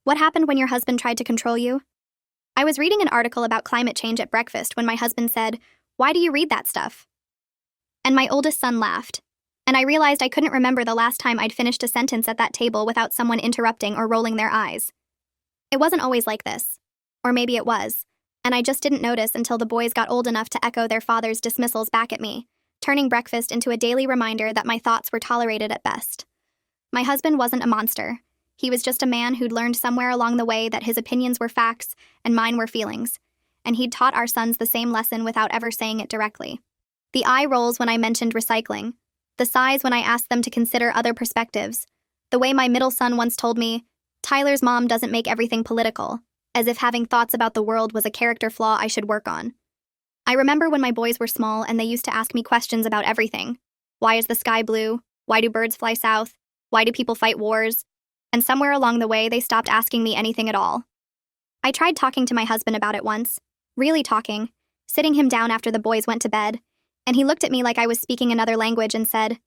What happened when your husband tried to control you? I was reading an article about climate change at breakfast when my husband said, "Why do you read that stuff?" And my oldest son laughed. And I realized I couldn't remember the last time I'd finished a sentence at that table without someone interrupting or rolling their eyes. It wasn't always like this. Or maybe it was. And I just didn't notice until the boys got old enough to echo their father's dismissals back at me, turning breakfast into a daily reminder that my thoughts were tolerated at best. My husband wasn't a monster. He was just a man who'd learned somewhere along the way that his opinions were facts and mine were feelings, and he'd taught our sons the same lesson without ever saying it directly. The eye rolls when I mentioned recycling, the sighs when I asked them to consider other perspectives, the way my middle son once told me, "Tyler's mom doesn't make everything political," as if having thoughts about the world was a character flaw I should work on. I remember when my boys were small and they used to ask me questions about everything. Why is the sky blue? Why do birds fly south? Why do people fight wars? And somewhere along the way, they stopped asking me anything at all. I tried talking to my husband about it once, really talking, sitting him down after the boys went to bed, and he looked at me like I was speaking another language and said,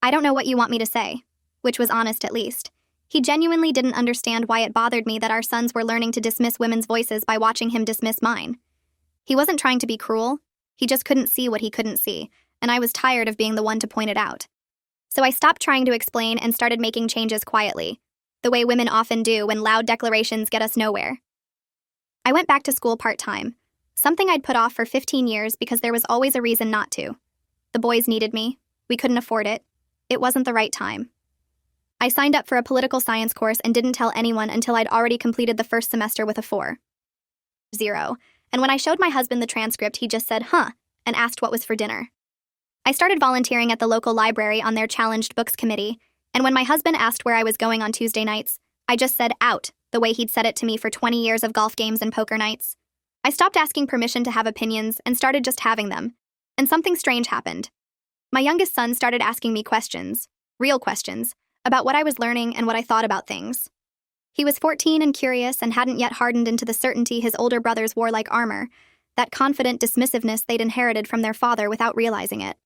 "I don't know what you want me to say," which was honest at least. He genuinely didn't understand why it bothered me that our sons were learning to dismiss women's voices by watching him dismiss mine. He wasn't trying to be cruel, he just couldn't see what he couldn't see, and I was tired of being the one to point it out. So I stopped trying to explain and started making changes quietly, the way women often do when loud declarations get us nowhere. I went back to school part-time, something I'd put off for 15 years because there was always a reason not to. The boys needed me, we couldn't afford it, it wasn't the right time. I signed up for a political science course and didn't tell anyone until I'd already completed the first semester with a 4.0, and when I showed my husband the transcript he just said, "Huh," and asked what was for dinner. I started volunteering at the local library on their challenged books committee, and when my husband asked where I was going on Tuesday nights, I just said out, the way he'd said it to me for 20 years of golf games and poker nights. I stopped asking permission to have opinions and started just having them, and something strange happened. My youngest son started asking me questions, real questions, about what I was learning and what I thought about things. He was 14 and curious and hadn't yet hardened into the certainty his older brothers wore like armor, that confident dismissiveness they'd inherited from their father without realizing it.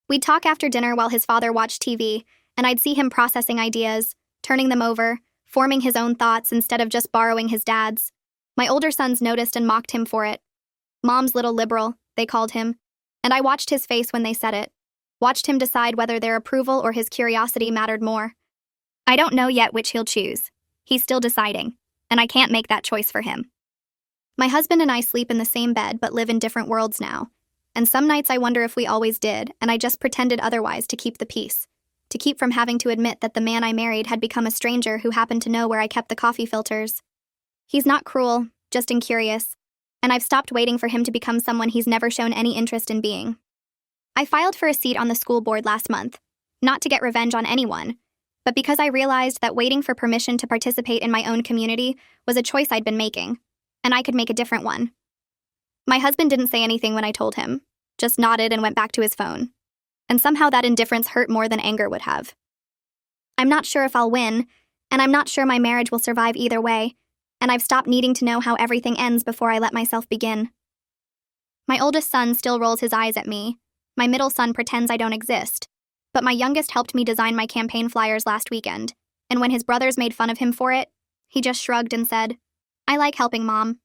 We'd talk after dinner while his father watched TV, and I'd see him processing ideas, turning them over, forming his own thoughts instead of just borrowing his dad's. My older sons noticed and mocked him for it. "Mom's little liberal," they called him, and I watched his face when they said it, watched him decide whether their approval or his curiosity mattered more. I don't know yet which he'll choose. He's still deciding, and I can't make that choice for him. My husband and I sleep in the same bed but live in different worlds now, and some nights I wonder if we always did, and I just pretended otherwise to keep the peace, to keep from having to admit that the man I married had become a stranger who happened to know where I kept the coffee filters. He's not cruel, just incurious, and I've stopped waiting for him to become someone he's never shown any interest in being. I filed for a seat on the school board last month, not to get revenge on anyone, but because I realized that waiting for permission to participate in my own community was a choice I'd been making, and I could make a different one. My husband didn't say anything when I told him, just nodded and went back to his phone. And somehow that indifference hurt more than anger would have. I'm not sure if I'll win, and I'm not sure my marriage will survive either way, and I've stopped needing to know how everything ends before I let myself begin. My oldest son still rolls his eyes at me. My middle son pretends I don't exist. But my youngest helped me design my campaign flyers last weekend, and when his brothers made fun of him for it, he just shrugged and said, "I like helping, Mom."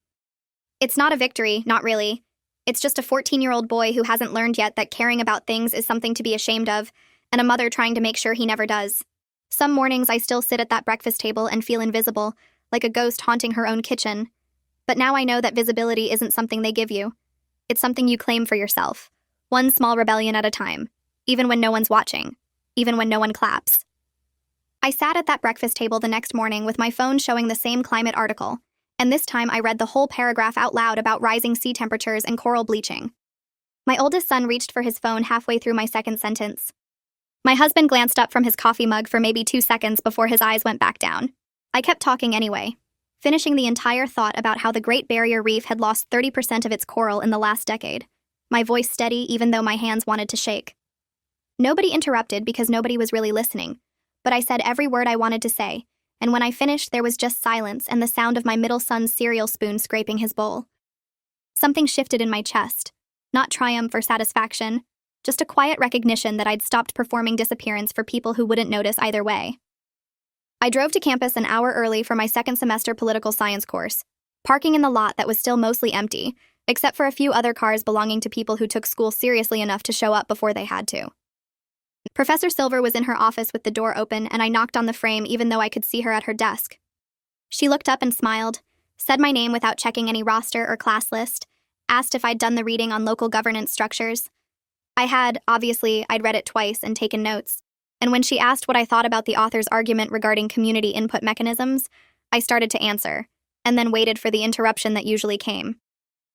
It's not a victory, not really. It's just a 14-year-old boy who hasn't learned yet that caring about things is something to be ashamed of, and a mother trying to make sure he never does. Some mornings I still sit at that breakfast table and feel invisible, like a ghost haunting her own kitchen. But now I know that visibility isn't something they give you. It's something you claim for yourself, one small rebellion at a time, even when no one's watching, even when no one claps. I sat at that breakfast table the next morning with my phone showing the same climate article, and this time I read the whole paragraph out loud about rising sea temperatures and coral bleaching. My oldest son reached for his phone halfway through my second sentence. My husband glanced up from his coffee mug for maybe 2 seconds before his eyes went back down. I kept talking anyway, finishing the entire thought about how the Great Barrier Reef had lost 30% of its coral in the last decade, my voice steady even though my hands wanted to shake. Nobody interrupted because nobody was really listening, but I said every word I wanted to say, and when I finished there was just silence and the sound of my middle son's cereal spoon scraping his bowl. Something shifted in my chest, not triumph or satisfaction, just a quiet recognition that I'd stopped performing disappearance for people who wouldn't notice either way. I drove to campus an hour early for my second semester political science course, parking in the lot that was still mostly empty, except for a few other cars belonging to people who took school seriously enough to show up before they had to. Professor Silver was in her office with the door open, and I knocked on the frame even though I could see her at her desk. She looked up and smiled, said my name without checking any roster or class list, asked if I'd done the reading on local governance structures. I had, obviously, I'd read it twice and taken notes, and when she asked what I thought about the author's argument regarding community input mechanisms, I started to answer, and then waited for the interruption that usually came.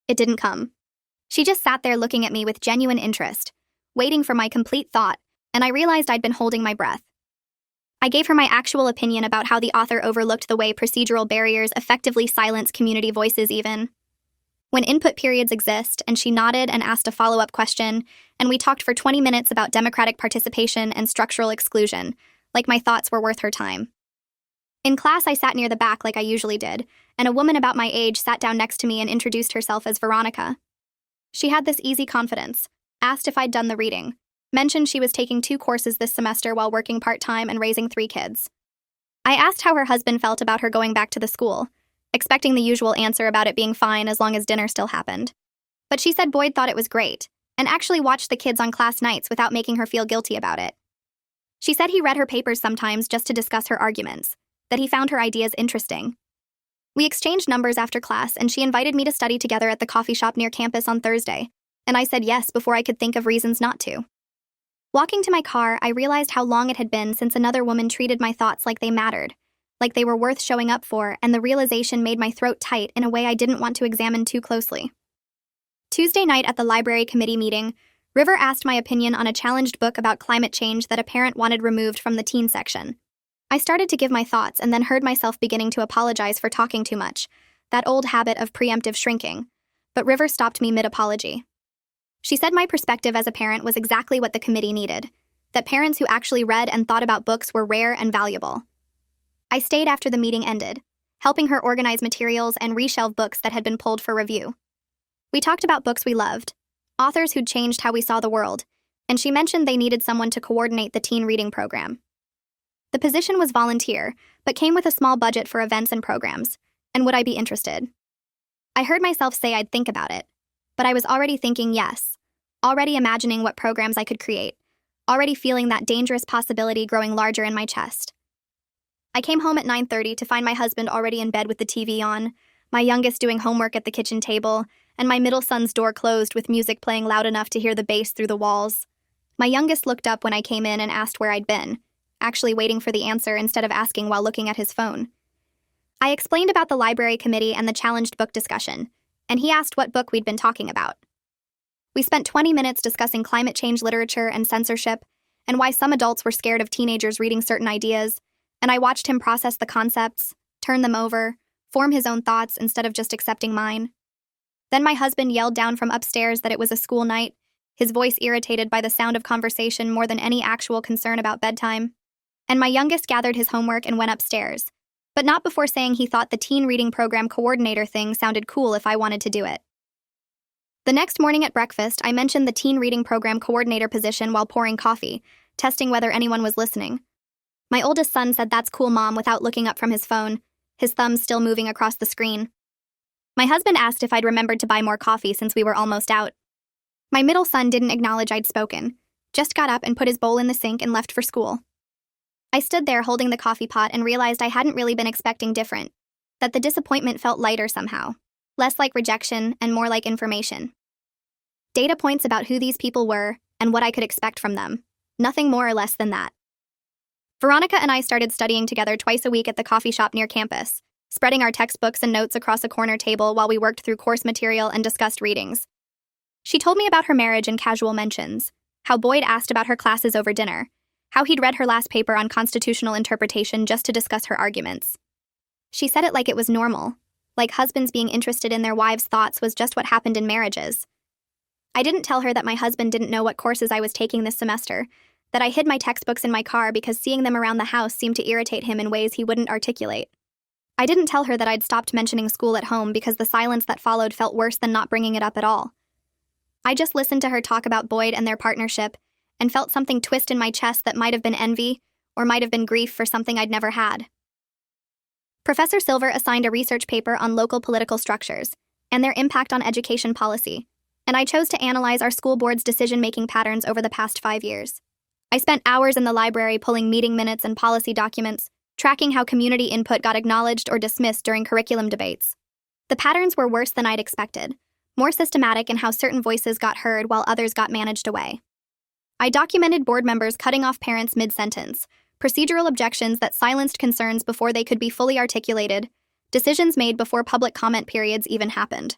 It didn't come. She just sat there looking at me with genuine interest, waiting for my complete thought, and I realized I'd been holding my breath. I gave her my actual opinion about how the author overlooked the way procedural barriers effectively silence community voices even. When input periods exist, and she nodded and asked a follow-up question, and we talked for 20 minutes about democratic participation and structural exclusion, like my thoughts were worth her time. In class, I sat near the back like I usually did, and a woman about my age sat down next to me and introduced herself as Veronica. She had this easy confidence, asked if I'd done the reading, mentioned she was taking 2 courses this semester while working part-time and raising 3 kids. I asked how her husband felt about her going back to the school, expecting the usual answer about it being fine as long as dinner still happened. But she said Boyd thought it was great, and actually watched the kids on class nights without making her feel guilty about it. She said he read her papers sometimes just to discuss her arguments, that he found her ideas interesting. We exchanged numbers after class, and she invited me to study together at the coffee shop near campus on Thursday, and I said yes before I could think of reasons not to. Walking to my car, I realized how long it had been since another woman treated my thoughts like they mattered, like they were worth showing up for, and the realization made my throat tight in a way I didn't want to examine too closely. Tuesday night at the library committee meeting, River asked my opinion on a challenged book about climate change that a parent wanted removed from the teen section. I started to give my thoughts and then heard myself beginning to apologize for talking too much, that old habit of preemptive shrinking, but River stopped me mid-apology. She said my perspective as a parent was exactly what the committee needed, that parents who actually read and thought about books were rare and valuable. I stayed after the meeting ended, helping her organize materials and reshelve books that had been pulled for review. We talked about books we loved, authors who'd changed how we saw the world, and she mentioned they needed someone to coordinate the teen reading program. The position was volunteer, but came with a small budget for events and programs, and would I be interested? I heard myself say I'd think about it, but I was already thinking yes, already imagining what programs I could create, already feeling that dangerous possibility growing larger in my chest. I came home at 9:30 to find my husband already in bed with the TV on, my youngest doing homework at the kitchen table, and my middle son's door closed with music playing loud enough to hear the bass through the walls. My youngest looked up when I came in and asked where I'd been, actually waiting for the answer instead of asking while looking at his phone. I explained about the library committee and the challenged book discussion, and he asked what book we'd been talking about. We spent 20 minutes discussing climate change literature and censorship, and why some adults were scared of teenagers reading certain ideas, and I watched him process the concepts, turn them over, form his own thoughts instead of just accepting mine. Then my husband yelled down from upstairs that it was a school night, his voice irritated by the sound of conversation more than any actual concern about bedtime. And my youngest gathered his homework and went upstairs, but not before saying he thought the teen reading program coordinator thing sounded cool if I wanted to do it. The next morning at breakfast, I mentioned the teen reading program coordinator position while pouring coffee, testing whether anyone was listening. My oldest son said that's cool, Mom, without looking up from his phone, his thumbs still moving across the screen. My husband asked if I'd remembered to buy more coffee since we were almost out. My middle son didn't acknowledge I'd spoken, just got up and put his bowl in the sink and left for school. I stood there holding the coffee pot and realized I hadn't really been expecting different, that the disappointment felt lighter somehow, less like rejection and more like information. Data points about who these people were and what I could expect from them, nothing more or less than that. Veronica and I started studying together twice a week at the coffee shop near campus, spreading our textbooks and notes across a corner table while we worked through course material and discussed readings. She told me about her marriage in casual mentions, how Boyd asked about her classes over dinner, how he'd read her last paper on constitutional interpretation just to discuss her arguments. She said it like it was normal, like husbands being interested in their wives' thoughts was just what happened in marriages. I didn't tell her that my husband didn't know what courses I was taking this semester, that I hid my textbooks in my car because seeing them around the house seemed to irritate him in ways he wouldn't articulate. I didn't tell her that I'd stopped mentioning school at home because the silence that followed felt worse than not bringing it up at all. I just listened to her talk about Boyd and their partnership, and felt something twist in my chest that might have been envy, or might have been grief for something I'd never had. Professor Silver assigned a research paper on local political structures and their impact on education policy, and I chose to analyze our school board's decision-making patterns over the past 5 years. I spent hours in the library pulling meeting minutes and policy documents, tracking how community input got acknowledged or dismissed during curriculum debates. The patterns were worse than I'd expected, more systematic in how certain voices got heard while others got managed away. I documented board members cutting off parents mid-sentence, procedural objections that silenced concerns before they could be fully articulated, decisions made before public comment periods even happened.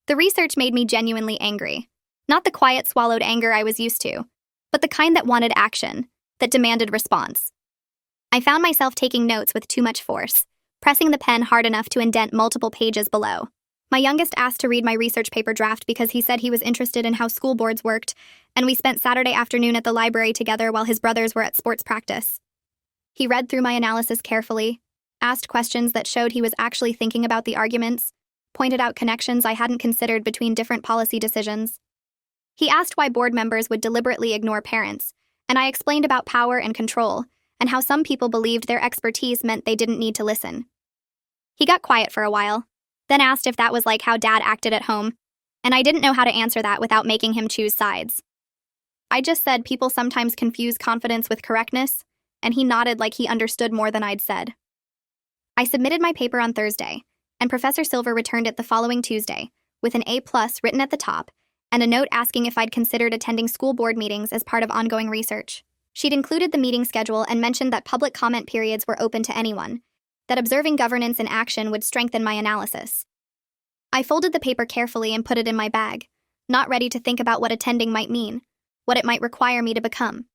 The research made me genuinely angry. Not the quiet, swallowed anger I was used to, but the kind that wanted action, that demanded response. I found myself taking notes with too much force, pressing the pen hard enough to indent multiple pages below. My youngest asked to read my research paper draft because he said he was interested in how school boards worked, and we spent Saturday afternoon at the library together while his brothers were at sports practice. He read through my analysis carefully, asked questions that showed he was actually thinking about the arguments, pointed out connections I hadn't considered between different policy decisions. He asked why board members would deliberately ignore parents, and I explained about power and control, and how some people believed their expertise meant they didn't need to listen. He got quiet for a while, then asked if that was like how Dad acted at home, and I didn't know how to answer that without making him choose sides. I just said people sometimes confuse confidence with correctness, and he nodded like he understood more than I'd said. I submitted my paper on Thursday, and Professor Silver returned it the following Tuesday, with an A+ written at the top, and a note asking if I'd considered attending school board meetings as part of ongoing research. She'd included the meeting schedule and mentioned that public comment periods were open to anyone, that observing governance in action would strengthen my analysis. I folded the paper carefully and put it in my bag, not ready to think about what attending might mean, what it might require me to become.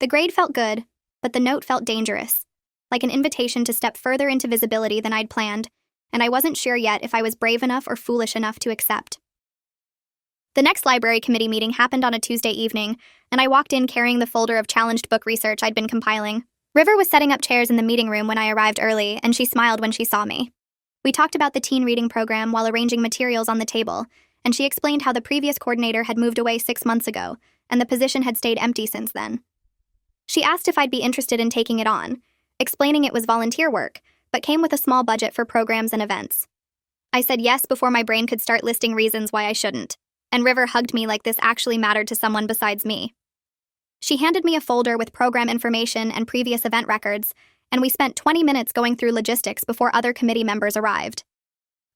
The grade felt good, but the note felt dangerous, like an invitation to step further into visibility than I'd planned, and I wasn't sure yet if I was brave enough or foolish enough to accept. The next library committee meeting happened on a Tuesday evening, and I walked in carrying the folder of challenged book research I'd been compiling. River was setting up chairs in the meeting room when I arrived early, and she smiled when she saw me. We talked about the teen reading program while arranging materials on the table, and she explained how the previous coordinator had moved away 6 months ago, and the position had stayed empty since then. She asked if I'd be interested in taking it on, explaining it was volunteer work, but came with a small budget for programs and events. I said yes before my brain could start listing reasons why I shouldn't, and River hugged me like this actually mattered to someone besides me. She handed me a folder with program information and previous event records, and we spent 20 minutes going through logistics before other committee members arrived.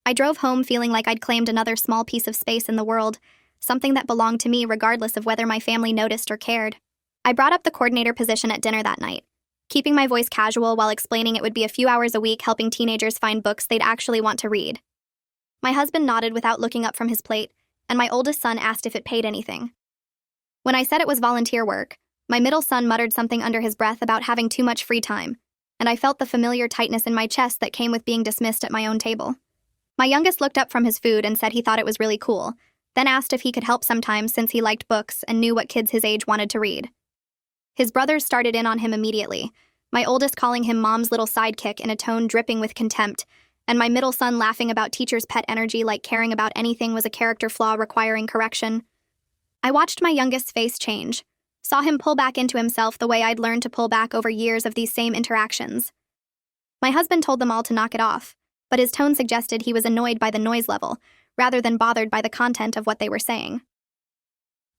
I drove home feeling like I'd claimed another small piece of space in the world, something that belonged to me regardless of whether my family noticed or cared. I brought up the coordinator position at dinner that night, keeping my voice casual while explaining it would be a few hours a week helping teenagers find books they'd actually want to read. My husband nodded without looking up from his plate, and my oldest son asked if it paid anything. When I said it was volunteer work, my middle son muttered something under his breath about having too much free time, and I felt the familiar tightness in my chest that came with being dismissed at my own table. My youngest looked up from his food and said he thought it was really cool, then asked if he could help sometimes since he liked books and knew what kids his age wanted to read. His brothers started in on him immediately, my oldest calling him Mom's little sidekick in a tone dripping with contempt, and my middle son laughing about teacher's pet energy like caring about anything was a character flaw requiring correction. I watched my youngest's face change, saw him pull back into himself the way I'd learned to pull back over years of these same interactions. My husband told them all to knock it off, but his tone suggested he was annoyed by the noise level, rather than bothered by the content of what they were saying.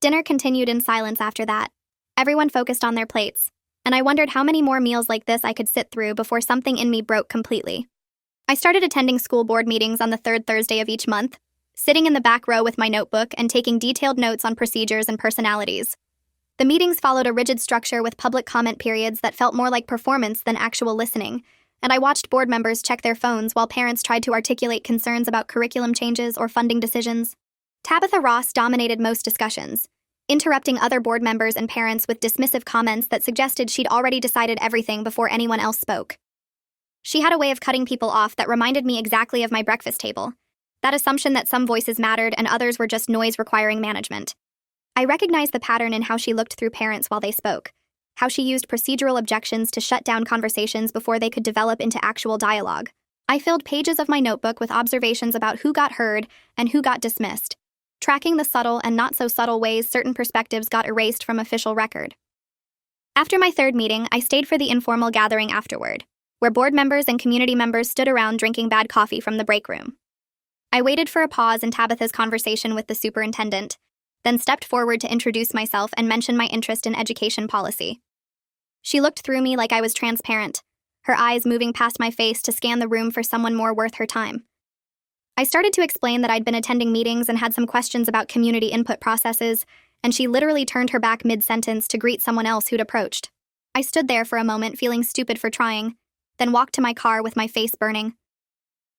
Dinner continued in silence after that. Everyone focused on their plates, and I wondered how many more meals like this I could sit through before something in me broke completely. I started attending school board meetings on the third Thursday of each month, sitting in the back row with my notebook and taking detailed notes on procedures and personalities. The meetings followed a rigid structure with public comment periods that felt more like performance than actual listening, and I watched board members check their phones while parents tried to articulate concerns about curriculum changes or funding decisions. Tabitha Ross dominated most discussions, interrupting other board members and parents with dismissive comments that suggested she'd already decided everything before anyone else spoke. She had a way of cutting people off that reminded me exactly of my breakfast table, that assumption that some voices mattered and others were just noise requiring management. I recognized the pattern in how she looked through parents while they spoke, how she used procedural objections to shut down conversations before they could develop into actual dialogue. I filled pages of my notebook with observations about who got heard and who got dismissed, tracking the subtle and not so subtle ways certain perspectives got erased from official record. After my third meeting, I stayed for the informal gathering afterward. where board members and community members stood around drinking bad coffee from the break room. I waited for a pause in Tabitha's conversation with the superintendent, then stepped forward to introduce myself and mention my interest in education policy. She looked through me like I was transparent, her eyes moving past my face to scan the room for someone more worth her time. I started to explain that I'd been attending meetings and had some questions about community input processes, and she literally turned her back mid-sentence to greet someone else who'd approached. I stood there for a moment feeling stupid for trying, then walked to my car with my face burning.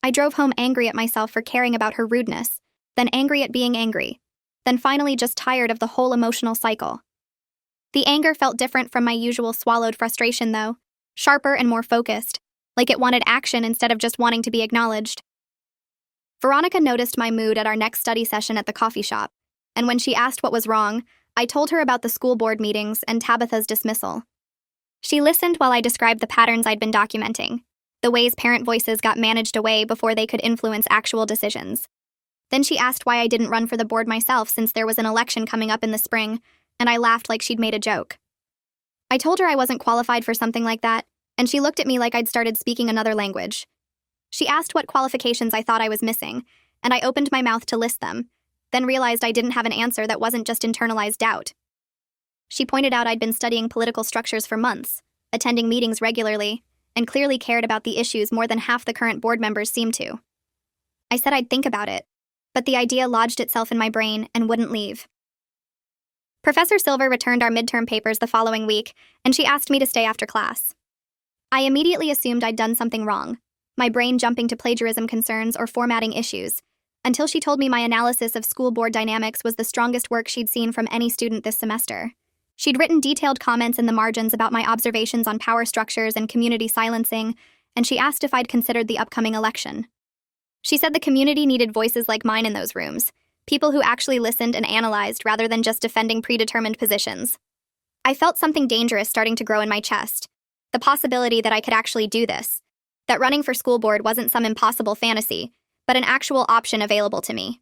I drove home angry at myself for caring about her rudeness, then angry at being angry, then finally just tired of the whole emotional cycle. The anger felt different from my usual swallowed frustration, though, sharper and more focused, like it wanted action instead of just wanting to be acknowledged. Veronica noticed my mood at our next study session at the coffee shop, and when she asked what was wrong, I told her about the school board meetings and Tabitha's dismissal. She listened while I described the patterns I'd been documenting, the ways parent voices got managed away before they could influence actual decisions. Then she asked why I didn't run for the board myself since there was an election coming up in the spring, and I laughed like she'd made a joke. I told her I wasn't qualified for something like that, and she looked at me like I'd started speaking another language. She asked what qualifications I thought I was missing, and I opened my mouth to list them, then realized I didn't have an answer that wasn't just internalized doubt. She pointed out I'd been studying political structures for months, attending meetings regularly, and clearly cared about the issues more than half the current board members seemed to. I said I'd think about it, but the idea lodged itself in my brain and wouldn't leave. Professor Silver returned our midterm papers the following week, and she asked me to stay after class. I immediately assumed I'd done something wrong, my brain jumping to plagiarism concerns or formatting issues, until she told me my analysis of school board dynamics was the strongest work she'd seen from any student this semester. She'd written detailed comments in the margins about my observations on power structures and community silencing, and she asked if I'd considered the upcoming election. She said the community needed voices like mine in those rooms, people who actually listened and analyzed rather than just defending predetermined positions. I felt something dangerous starting to grow in my chest, the possibility that I could actually do this, that running for school board wasn't some impossible fantasy, but an actual option available to me.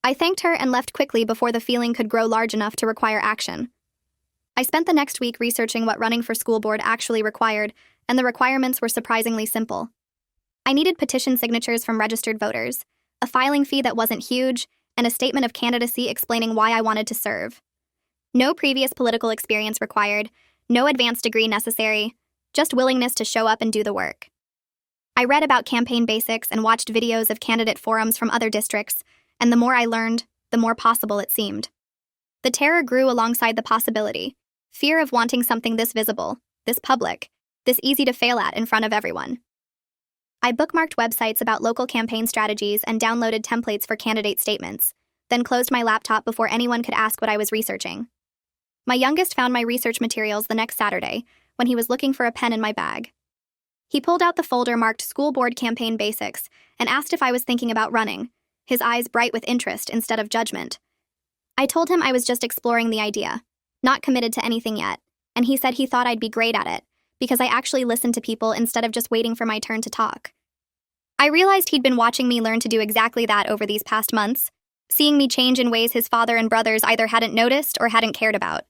I thanked her and left quickly before the feeling could grow large enough to require action. I spent the next week researching what running for school board actually required, and the requirements were surprisingly simple. I needed petition signatures from registered voters, a filing fee that wasn't huge, and a statement of candidacy explaining why I wanted to serve. No previous political experience required, no advanced degree necessary, just willingness to show up and do the work. I read about campaign basics and watched videos of candidate forums from other districts, and the more I learned, the more possible it seemed. The terror grew alongside the possibility, fear of wanting something this visible, this public, this easy to fail at in front of everyone. I bookmarked websites about local campaign strategies and downloaded templates for candidate statements, then closed my laptop before anyone could ask what I was researching. My youngest found my research materials the next Saturday, when he was looking for a pen in my bag. He pulled out the folder marked School Board Campaign Basics and asked if I was thinking about running, his eyes bright with interest instead of judgment. I told him I was just exploring the idea, not committed to anything yet, and he said he thought I'd be great at it, because I actually listened to people instead of just waiting for my turn to talk. I realized he'd been watching me learn to do exactly that over these past months, seeing me change in ways his father and brothers either hadn't noticed or hadn't cared about.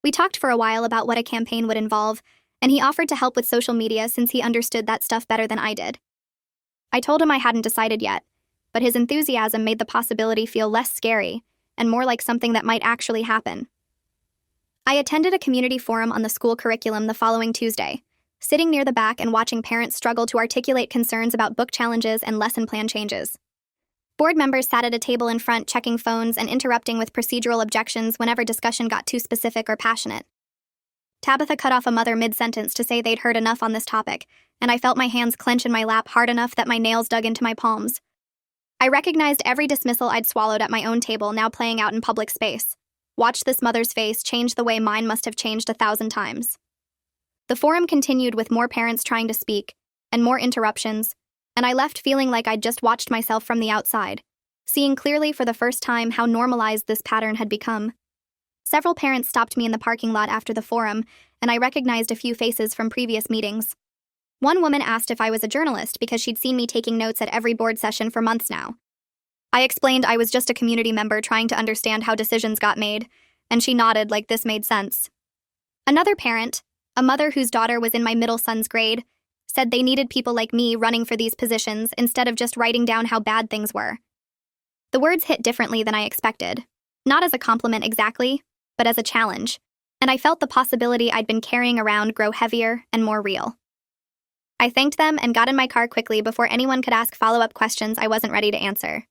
We talked for a while about what a campaign would involve, and he offered to help with social media since he understood that stuff better than I did. I told him I hadn't decided yet, but his enthusiasm made the possibility feel less scary and more like something that might actually happen. I attended a community forum on the school curriculum the following Tuesday, sitting near the back and watching parents struggle to articulate concerns about book challenges and lesson plan changes. Board members sat at a table in front checking phones and interrupting with procedural objections whenever discussion got too specific or passionate. Tabitha cut off a mother mid-sentence to say they'd heard enough on this topic, and I felt my hands clench in my lap hard enough that my nails dug into my palms. I recognized every dismissal I'd swallowed at my own table now playing out in public space. Watched this mother's face change the way mine must have changed 1,000 times. The forum continued with more parents trying to speak, and more interruptions, and I left feeling like I'd just watched myself from the outside, seeing clearly for the first time how normalized this pattern had become. Several parents stopped me in the parking lot after the forum, and I recognized a few faces from previous meetings. One woman asked if I was a journalist because she'd seen me taking notes at every board session for months now. I explained I was just a community member trying to understand how decisions got made, and she nodded like this made sense. Another parent, a mother whose daughter was in my middle son's grade, said they needed people like me running for these positions instead of just writing down how bad things were. The words hit differently than I expected. Not as a compliment exactly, but as a challenge, and I felt the possibility I'd been carrying around grow heavier and more real. I thanked them and got in my car quickly before anyone could ask follow-up questions I wasn't ready to answer.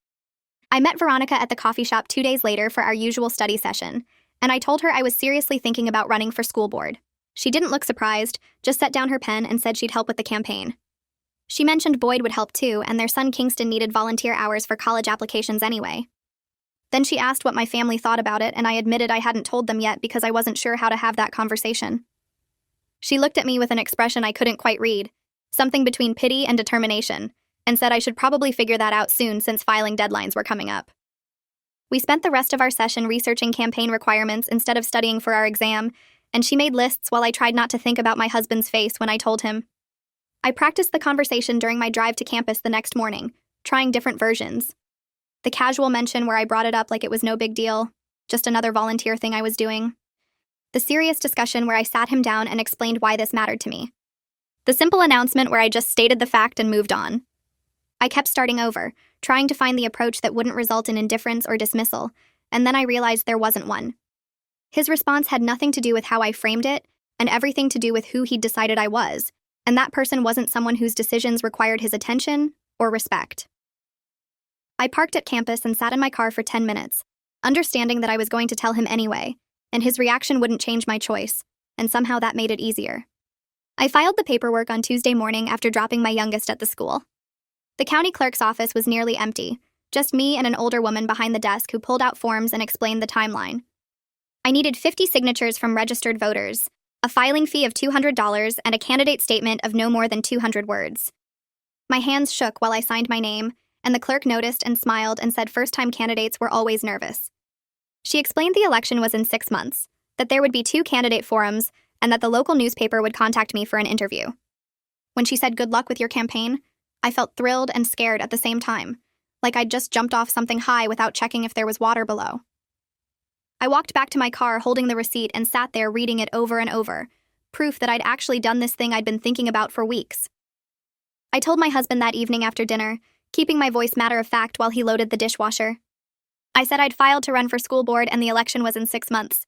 I met Veronica at the coffee shop 2 days later for our usual study session, and I told her I was seriously thinking about running for school board. She didn't look surprised, just set down her pen and said she'd help with the campaign. She mentioned Boyd would help too, and their son Kingston needed volunteer hours for college applications anyway. Then she asked what my family thought about it, and I admitted I hadn't told them yet because I wasn't sure how to have that conversation. She looked at me with an expression I couldn't quite read, something between pity and determination, and said I should probably figure that out soon since filing deadlines were coming up. We spent the rest of our session researching campaign requirements instead of studying for our exam, and she made lists while I tried not to think about my husband's face when I told him. I practiced the conversation during my drive to campus the next morning, trying different versions. The casual mention where I brought it up like it was no big deal, just another volunteer thing I was doing. The serious discussion where I sat him down and explained why this mattered to me. The simple announcement where I just stated the fact and moved on. I kept starting over, trying to find the approach that wouldn't result in indifference or dismissal, and then I realized there wasn't one. His response had nothing to do with how I framed it, and everything to do with who he'd decided I was, and that person wasn't someone whose decisions required his attention or respect. I parked at campus and sat in my car for 10 minutes, understanding that I was going to tell him anyway, and his reaction wouldn't change my choice, and somehow that made it easier. I filed the paperwork on Tuesday morning after dropping my youngest at the school. The county clerk's office was nearly empty, just me and an older woman behind the desk who pulled out forms and explained the timeline. I needed 50 signatures from registered voters, a filing fee of $200, and a candidate statement of no more than 200 words. My hands shook while I signed my name, and the clerk noticed and smiled and said first-time candidates were always nervous. She explained the election was in 6 months, that there would be 2 candidate forums, and that the local newspaper would contact me for an interview. When she said good luck with your campaign, I felt thrilled and scared at the same time, like I'd just jumped off something high without checking if there was water below. I walked back to my car holding the receipt and sat there reading it over and over, proof that I'd actually done this thing I'd been thinking about for weeks. I told my husband that evening after dinner, keeping my voice matter-of-fact while he loaded the dishwasher. I said I'd filed to run for school board and the election was in 6 months.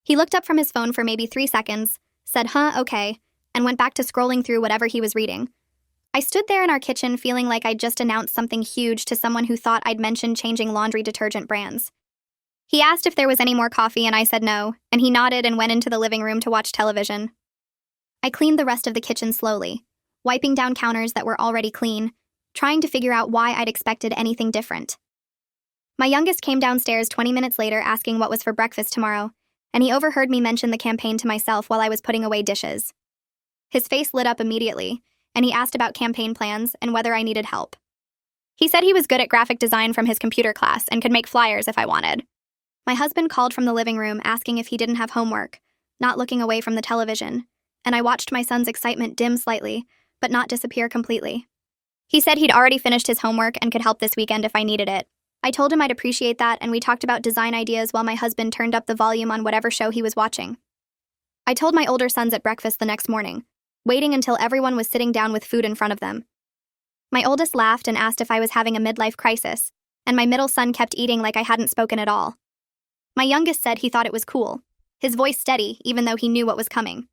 He looked up from his phone for maybe 3 seconds, said, okay, and went back to scrolling through whatever he was reading. I stood there in our kitchen feeling like I'd just announced something huge to someone who thought I'd mentioned changing laundry detergent brands. He asked if there was any more coffee and I said no, and he nodded and went into the living room to watch television. I cleaned the rest of the kitchen slowly, wiping down counters that were already clean, trying to figure out why I'd expected anything different. My youngest came downstairs 20 minutes later asking what was for breakfast tomorrow, and he overheard me mention the campaign to myself while I was putting away dishes. His face lit up immediately, and he asked about campaign plans and whether I needed help. He said he was good at graphic design from his computer class and could make flyers if I wanted. My husband called from the living room asking if he didn't have homework, not looking away from the television, and I watched my son's excitement dim slightly, but not disappear completely. He said he'd already finished his homework and could help this weekend if I needed it. I told him I'd appreciate that, and we talked about design ideas while my husband turned up the volume on whatever show he was watching. I told my older sons at breakfast the next morning, waiting until everyone was sitting down with food in front of them. My oldest laughed and asked if I was having a midlife crisis, and my middle son kept eating like I hadn't spoken at all. My youngest said he thought it was cool, his voice steady even though he knew what was coming.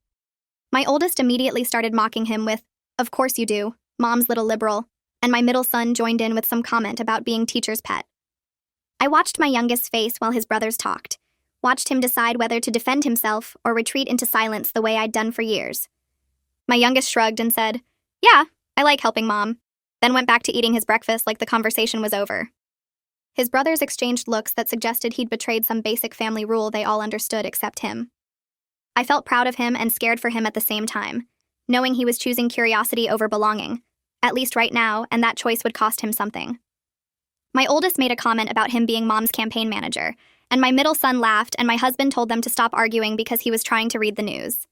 My oldest immediately started mocking him with, "Of course you do, Mom's little liberal," and my middle son joined in with some comment about being teacher's pet. I watched my youngest's face while his brothers talked, watched him decide whether to defend himself or retreat into silence the way I'd done for years. My youngest shrugged and said, "Yeah, I like helping Mom," then went back to eating his breakfast like the conversation was over. His brothers exchanged looks that suggested he'd betrayed some basic family rule they all understood except him. I felt proud of him and scared for him at the same time, knowing he was choosing curiosity over belonging, at least right now, and that choice would cost him something. My oldest made a comment about him being Mom's campaign manager, and my middle son laughed and my husband told them to stop arguing because he was trying to read the news.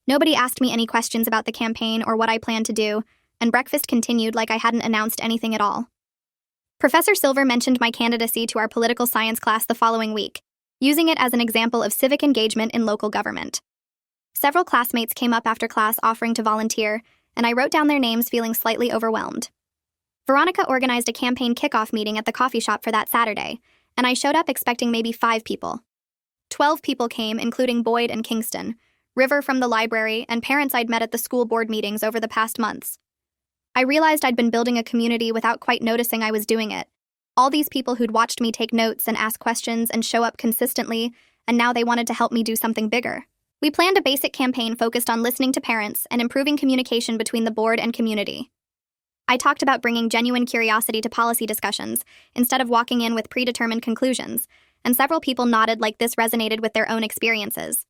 Nobody asked me any questions about the campaign or what I planned to do, and breakfast continued like I hadn't announced anything at all. Professor Silver mentioned my candidacy to our political science class the following week, using it as an example of civic engagement in local government. Several classmates came up after class offering to volunteer, and I wrote down their names feeling slightly overwhelmed. Veronica organized a campaign kickoff meeting at the coffee shop for that Saturday, and I showed up expecting maybe 5 people. 12 people came, including Boyd and Kingston, River from the library, and parents I'd met at the school board meetings over the past months. I realized I'd been building a community without quite noticing I was doing it. All these people who'd watched me take notes and ask questions and show up consistently, and now they wanted to help me do something bigger. We planned a basic campaign focused on listening to parents and improving communication between the board and community. I talked about bringing genuine curiosity to policy discussions instead of walking in with predetermined conclusions, and several people nodded like this resonated with their own experiences.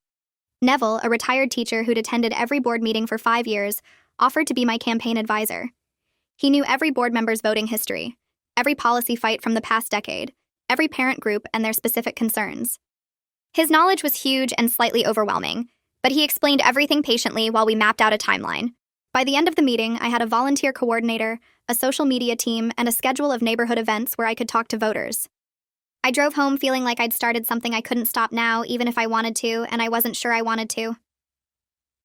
Neville, a retired teacher who'd attended every board meeting for 5 years, offered to be my campaign advisor. He knew every board member's voting history, every policy fight from the past decade, every parent group and their specific concerns. His knowledge was huge and slightly overwhelming, but he explained everything patiently while we mapped out a timeline. By the end of the meeting, I had a volunteer coordinator, a social media team, and a schedule of neighborhood events where I could talk to voters. I drove home feeling like I'd started something I couldn't stop now, even if I wanted to, and I wasn't sure I wanted to.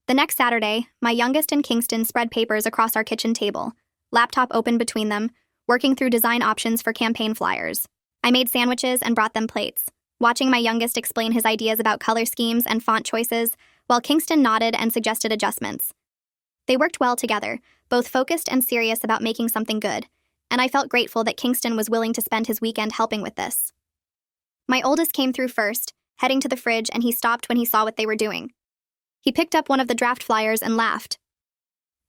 The next Saturday, my youngest and Kingston spread papers across our kitchen table, laptop open between them, working through design options for campaign flyers. I made sandwiches and brought them plates, watching my youngest explain his ideas about color schemes and font choices, while Kingston nodded and suggested adjustments. They worked well together, both focused and serious about making something good, and I felt grateful that Kingston was willing to spend his weekend helping with this. My oldest came through first, heading to the fridge, and he stopped when he saw what they were doing. He picked up one of the draft flyers and laughed.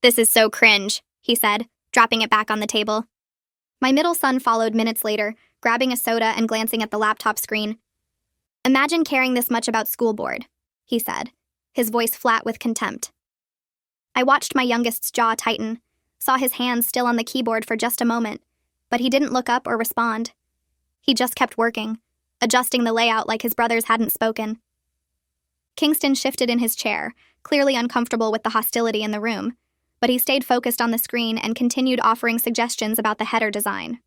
"This is so cringe," he said, dropping it back on the table. My middle son followed minutes later, grabbing a soda and glancing at the laptop screen. "Imagine caring this much about school board," he said, his voice flat with contempt. I watched my youngest's jaw tighten, saw his hands still on the keyboard for just a moment, but he didn't look up or respond. He just kept working, adjusting the layout like his brothers hadn't spoken. Kingston shifted in his chair, clearly uncomfortable with the hostility in the room, but he stayed focused on the screen and continued offering suggestions about the header design.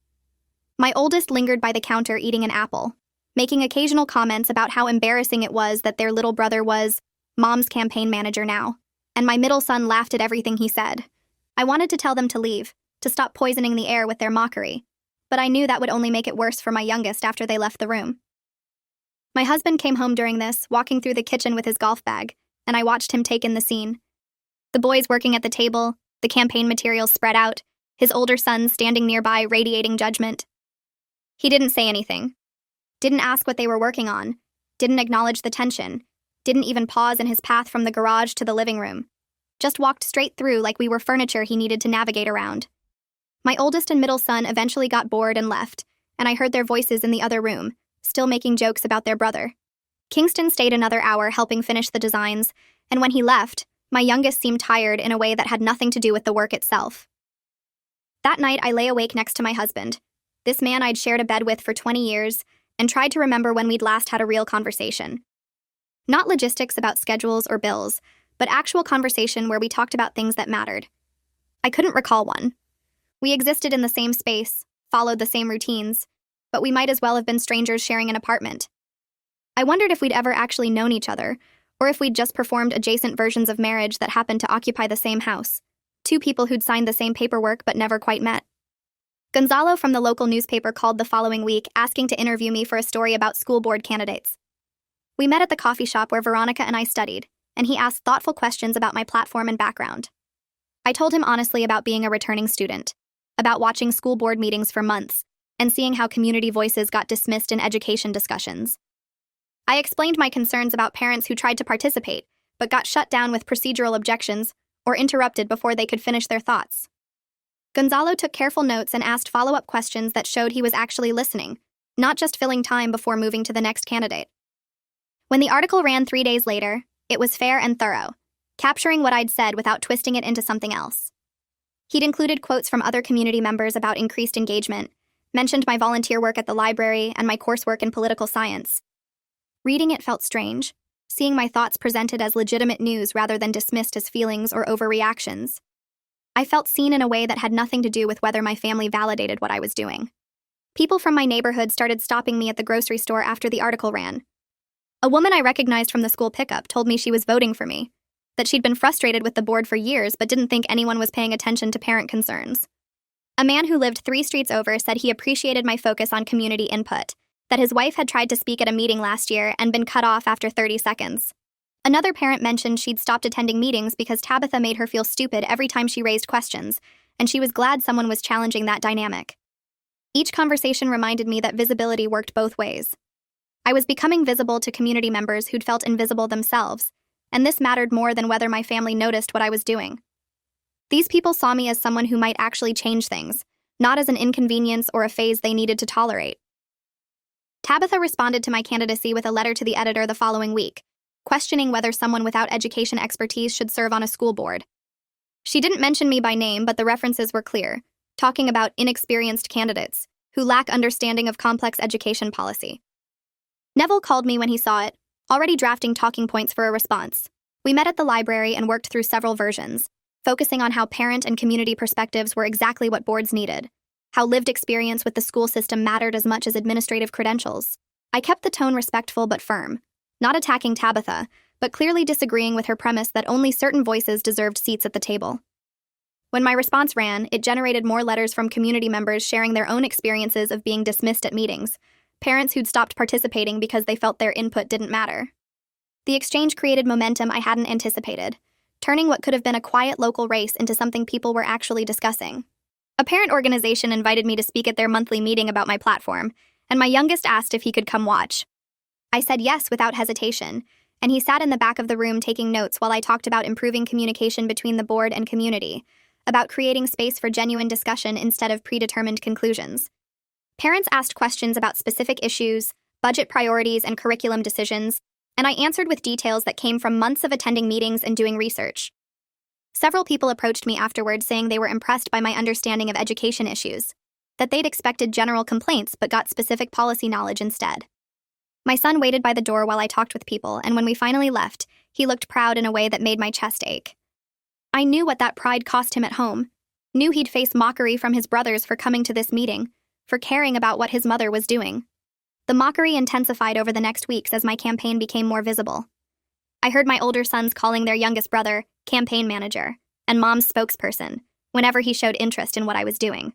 My oldest lingered by the counter eating an apple, making occasional comments about how embarrassing it was that their little brother was Mom's campaign manager now, and my middle son laughed at everything he said. I wanted to tell them to leave, to stop poisoning the air with their mockery, but I knew that would only make it worse for my youngest after they left the room. My husband came home during this, walking through the kitchen with his golf bag, and I watched him take in the scene. The boys working at the table, the campaign materials spread out, his older son standing nearby radiating judgment. He didn't say anything, didn't ask what they were working on, didn't acknowledge the tension, didn't even pause in his path from the garage to the living room. Just walked straight through like we were furniture he needed to navigate around. My oldest and middle son eventually got bored and left, and I heard their voices in the other room, still making jokes about their brother. Kingston stayed another hour helping finish the designs, and when he left, my youngest seemed tired in a way that had nothing to do with the work itself. That night, I lay awake next to my husband, this man I'd shared a bed with for 20 years, and tried to remember when we'd last had a real conversation. Not logistics about schedules or bills, but actual conversation where we talked about things that mattered. I couldn't recall one. We existed in the same space, followed the same routines, but we might as well have been strangers sharing an apartment. I wondered if we'd ever actually known each other, or if we'd just performed adjacent versions of marriage that happened to occupy the same house, 2 people who'd signed the same paperwork but never quite met. Gonzalo from the local newspaper called the following week asking to interview me for a story about school board candidates. We met at the coffee shop where Veronica and I studied, and he asked thoughtful questions about my platform and background. I told him honestly about being a returning student, about watching school board meetings for months, and seeing how community voices got dismissed in education discussions. I explained my concerns about parents who tried to participate, but got shut down with procedural objections or interrupted before they could finish their thoughts. Gonzalo took careful notes and asked follow-up questions that showed he was actually listening, not just filling time before moving to the next candidate. When the article ran 3 days later, it was fair and thorough, capturing what I'd said without twisting it into something else. He'd included quotes from other community members about increased engagement, mentioned my volunteer work at the library and my coursework in political science. Reading it felt strange, seeing my thoughts presented as legitimate news rather than dismissed as feelings or overreactions. I felt seen in a way that had nothing to do with whether my family validated what I was doing. People from my neighborhood started stopping me at the grocery store after the article ran. A woman I recognized from the school pickup told me she was voting for me, that she'd been frustrated with the board for years but didn't think anyone was paying attention to parent concerns. A man who lived 3 streets over said he appreciated my focus on community input, that his wife had tried to speak at a meeting last year and been cut off after 30 seconds. Another parent mentioned she'd stopped attending meetings because Tabitha made her feel stupid every time she raised questions, and she was glad someone was challenging that dynamic. Each conversation reminded me that visibility worked both ways. I was becoming visible to community members who'd felt invisible themselves, and this mattered more than whether my family noticed what I was doing. These people saw me as someone who might actually change things, not as an inconvenience or a phase they needed to tolerate. Tabitha responded to my candidacy with a letter to the editor the following week, questioning whether someone without education expertise should serve on a school board. She didn't mention me by name, but the references were clear, talking about inexperienced candidates who lack understanding of complex education policy. Neville called me when he saw it, already drafting talking points for a response. We met at the library and worked through several versions, focusing on how parent and community perspectives were exactly what boards needed, how lived experience with the school system mattered as much as administrative credentials. I kept the tone respectful but firm, not attacking Tabitha, but clearly disagreeing with her premise that only certain voices deserved seats at the table. When my response ran, it generated more letters from community members sharing their own experiences of being dismissed at meetings, parents who'd stopped participating because they felt their input didn't matter. The exchange created momentum I hadn't anticipated, turning what could have been a quiet local race into something people were actually discussing. A parent organization invited me to speak at their monthly meeting about my platform, and my youngest asked if he could come watch. I said yes without hesitation, and he sat in the back of the room taking notes while I talked about improving communication between the board and community, about creating space for genuine discussion instead of predetermined conclusions. Parents asked questions about specific issues, budget priorities, and curriculum decisions, and I answered with details that came from months of attending meetings and doing research. Several people approached me afterward saying they were impressed by my understanding of education issues, that they'd expected general complaints but got specific policy knowledge instead. My son waited by the door while I talked with people, and when we finally left, he looked proud in a way that made my chest ache. I knew what that pride cost him at home, knew he'd face mockery from his brothers for coming to this meeting, for caring about what his mother was doing. The mockery intensified over the next weeks as my campaign became more visible. I heard my older sons calling their youngest brother campaign manager and mom's spokesperson whenever he showed interest in what I was doing.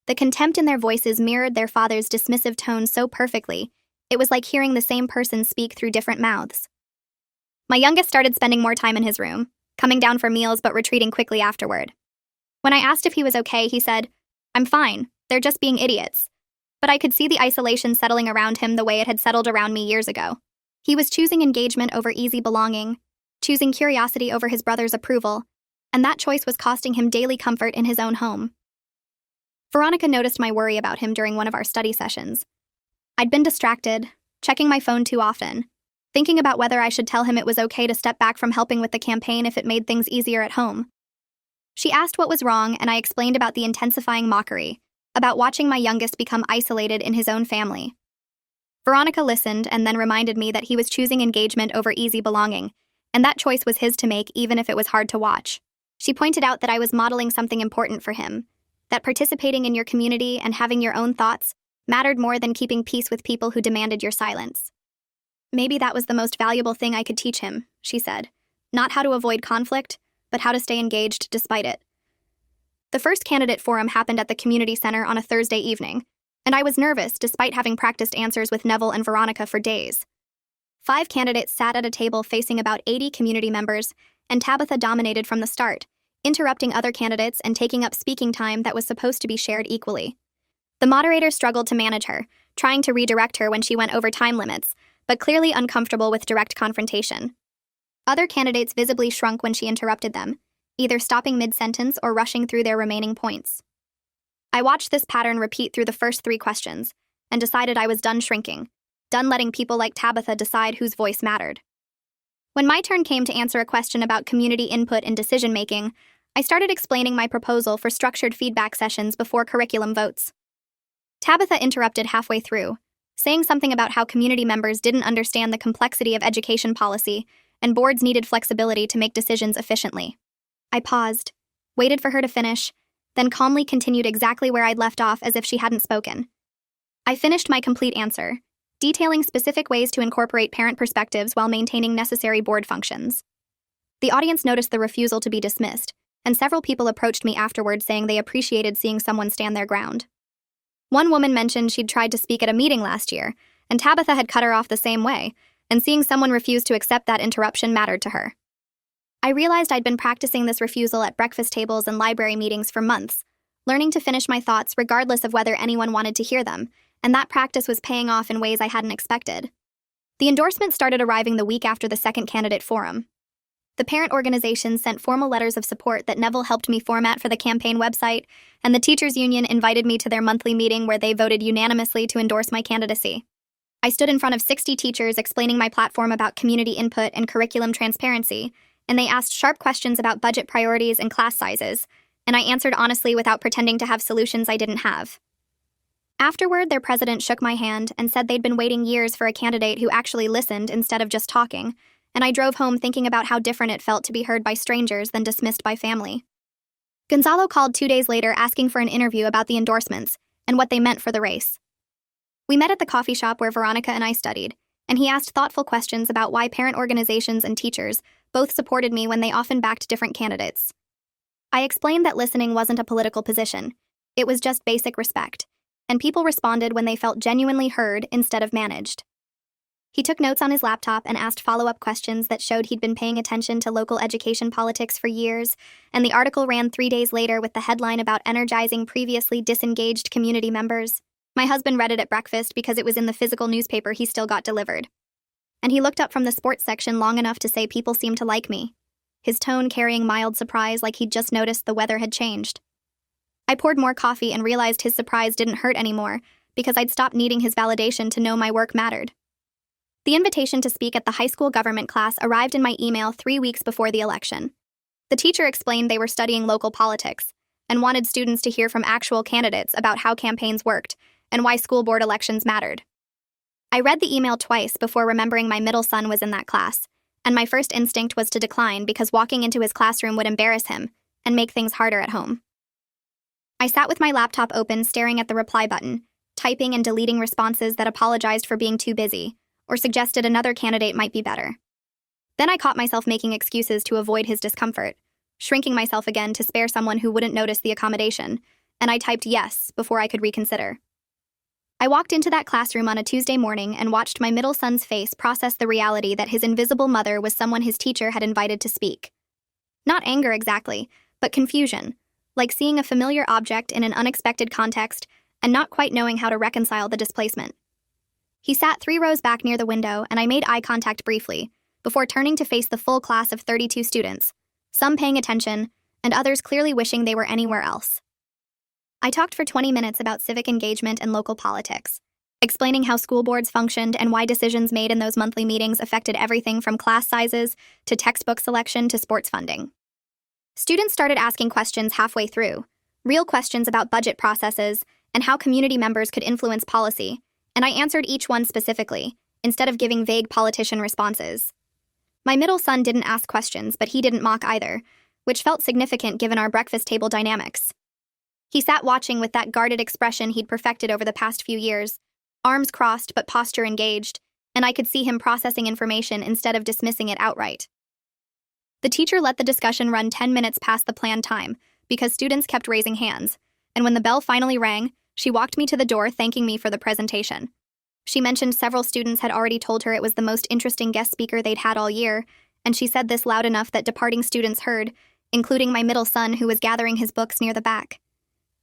The contempt in their voices mirrored their father's dismissive tone so perfectly, it was like hearing the same person speak through different mouths. My youngest started spending more time in his room, coming down for meals but retreating quickly afterward. When I asked if he was okay, he said, "I'm fine, they're just being idiots." But I could see the isolation settling around him the way it had settled around me years ago. He was choosing engagement over easy belonging, choosing curiosity over his brother's approval, and that choice was costing him daily comfort in his own home. Veronica noticed my worry about him during one of our study sessions. I'd been distracted, checking my phone too often, thinking about whether I should tell him it was okay to step back from helping with the campaign if it made things easier at home. She asked what was wrong, and I explained about the intensifying mockery, about watching my youngest become isolated in his own family. Veronica listened and then reminded me that he was choosing engagement over easy belonging, and that choice was his to make even if it was hard to watch. She pointed out that I was modeling something important for him, that participating in your community and having your own thoughts mattered more than keeping peace with people who demanded your silence. Maybe that was the most valuable thing I could teach him, she said. Not how to avoid conflict, but how to stay engaged despite it. The first candidate forum happened at the community center on a Thursday evening, and I was nervous despite having practiced answers with Neville and Veronica for days. 5 candidates sat at a table facing about 80 community members, and Tabitha dominated from the start, interrupting other candidates and taking up speaking time that was supposed to be shared equally. The moderator struggled to manage her, trying to redirect her when she went over time limits, but clearly uncomfortable with direct confrontation. Other candidates visibly shrunk when she interrupted them, either stopping mid-sentence or rushing through their remaining points. I watched this pattern repeat through the first 3 questions, and decided I was done shrinking, done letting people like Tabitha decide whose voice mattered. When my turn came to answer a question about community input in decision-making, I started explaining my proposal for structured feedback sessions before curriculum votes. Tabitha interrupted halfway through, saying something about how community members didn't understand the complexity of education policy and boards needed flexibility to make decisions efficiently. I paused, waited for her to finish, then calmly continued exactly where I'd left off as if she hadn't spoken. I finished my complete answer, detailing specific ways to incorporate parent perspectives while maintaining necessary board functions. The audience noticed the refusal to be dismissed, and several people approached me afterward saying they appreciated seeing someone stand their ground. One woman mentioned she'd tried to speak at a meeting last year, and Tabitha had cut her off the same way, and seeing someone refuse to accept that interruption mattered to her. I realized I'd been practicing this refusal at breakfast tables and library meetings for months, learning to finish my thoughts regardless of whether anyone wanted to hear them, and that practice was paying off in ways I hadn't expected. The endorsements started arriving the week after the second candidate forum. The parent organizations sent formal letters of support that Neville helped me format for the campaign website, and the teachers' union invited me to their monthly meeting where they voted unanimously to endorse my candidacy. I stood in front of 60 teachers explaining my platform about community input and curriculum transparency, and they asked sharp questions about budget priorities and class sizes, and I answered honestly without pretending to have solutions I didn't have. Afterward, their president shook my hand and said they'd been waiting years for a candidate who actually listened instead of just talking, and I drove home thinking about how different it felt to be heard by strangers than dismissed by family. Gonzalo called 2 days later asking for an interview about the endorsements and what they meant for the race. We met at the coffee shop where Veronica and I studied, and he asked thoughtful questions about why parent organizations and teachers both supported me when they often backed different candidates. I explained that listening wasn't a political position, it was just basic respect, and people responded when they felt genuinely heard instead of managed. He took notes on his laptop and asked follow-up questions that showed he'd been paying attention to local education politics for years, and the article ran 3 days later with the headline about energizing previously disengaged community members. My husband read it at breakfast because it was in the physical newspaper he still got delivered. And he looked up from the sports section long enough to say people seemed to like me, his tone carrying mild surprise like he'd just noticed the weather had changed. I poured more coffee and realized his surprise didn't hurt anymore because I'd stopped needing his validation to know my work mattered. The invitation to speak at the high school government class arrived in my email 3 weeks before the election. The teacher explained they were studying local politics and wanted students to hear from actual candidates about how campaigns worked and why school board elections mattered. I read the email twice before remembering my middle son was in that class, and my first instinct was to decline because walking into his classroom would embarrass him and make things harder at home. I sat with my laptop open staring at the reply button, typing and deleting responses that apologized for being too busy or suggested another candidate might be better. Then I caught myself making excuses to avoid his discomfort, shrinking myself again to spare someone who wouldn't notice the accommodation, and I typed yes before I could reconsider. I walked into that classroom on a Tuesday morning and watched my middle son's face process the reality that his invisible mother was someone his teacher had invited to speak. Not anger exactly, but confusion, like seeing a familiar object in an unexpected context and not quite knowing how to reconcile the displacement. He sat 3 rows back near the window, and I made eye contact briefly, before turning to face the full class of 32 students, some paying attention, and others clearly wishing they were anywhere else. I talked for 20 minutes about civic engagement and local politics, explaining how school boards functioned and why decisions made in those monthly meetings affected everything from class sizes to textbook selection to sports funding. Students started asking questions halfway through, real questions about budget processes and how community members could influence policy, and I answered each one specifically, instead of giving vague politician responses. My middle son didn't ask questions, but he didn't mock either, which felt significant given our breakfast table dynamics. He sat watching with that guarded expression he'd perfected over the past few years, arms crossed but posture engaged, and I could see him processing information instead of dismissing it outright. The teacher let the discussion run 10 minutes past the planned time because students kept raising hands, and when the bell finally rang, she walked me to the door thanking me for the presentation. She mentioned several students had already told her it was the most interesting guest speaker they'd had all year, and she said this loud enough that departing students heard, including my middle son who was gathering his books near the back.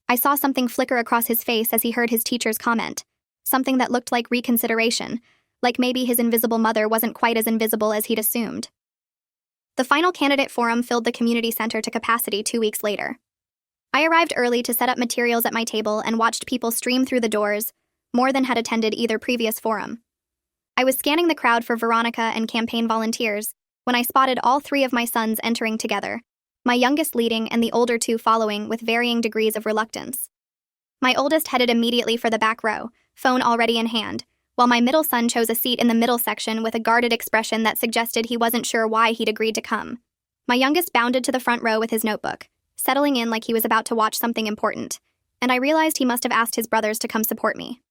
I saw something flicker across his face as he heard his teacher's comment, something that looked like reconsideration, like maybe his invisible mother wasn't quite as invisible as he'd assumed. The final candidate forum filled the community center to capacity 2 weeks later. I arrived early to set up materials at my table and watched people stream through the doors, more than had attended either previous forum. I was scanning the crowd for Veronica and campaign volunteers when I spotted all 3 of my sons entering together, my youngest leading and the older 2 following with varying degrees of reluctance. My oldest headed immediately for the back row, phone already in hand, while my middle son chose a seat in the middle section with a guarded expression that suggested he wasn't sure why he'd agreed to come. My youngest bounded to the front row with his notebook, settling in like he was about to watch something important, and I realized he must have asked his brothers to come support me.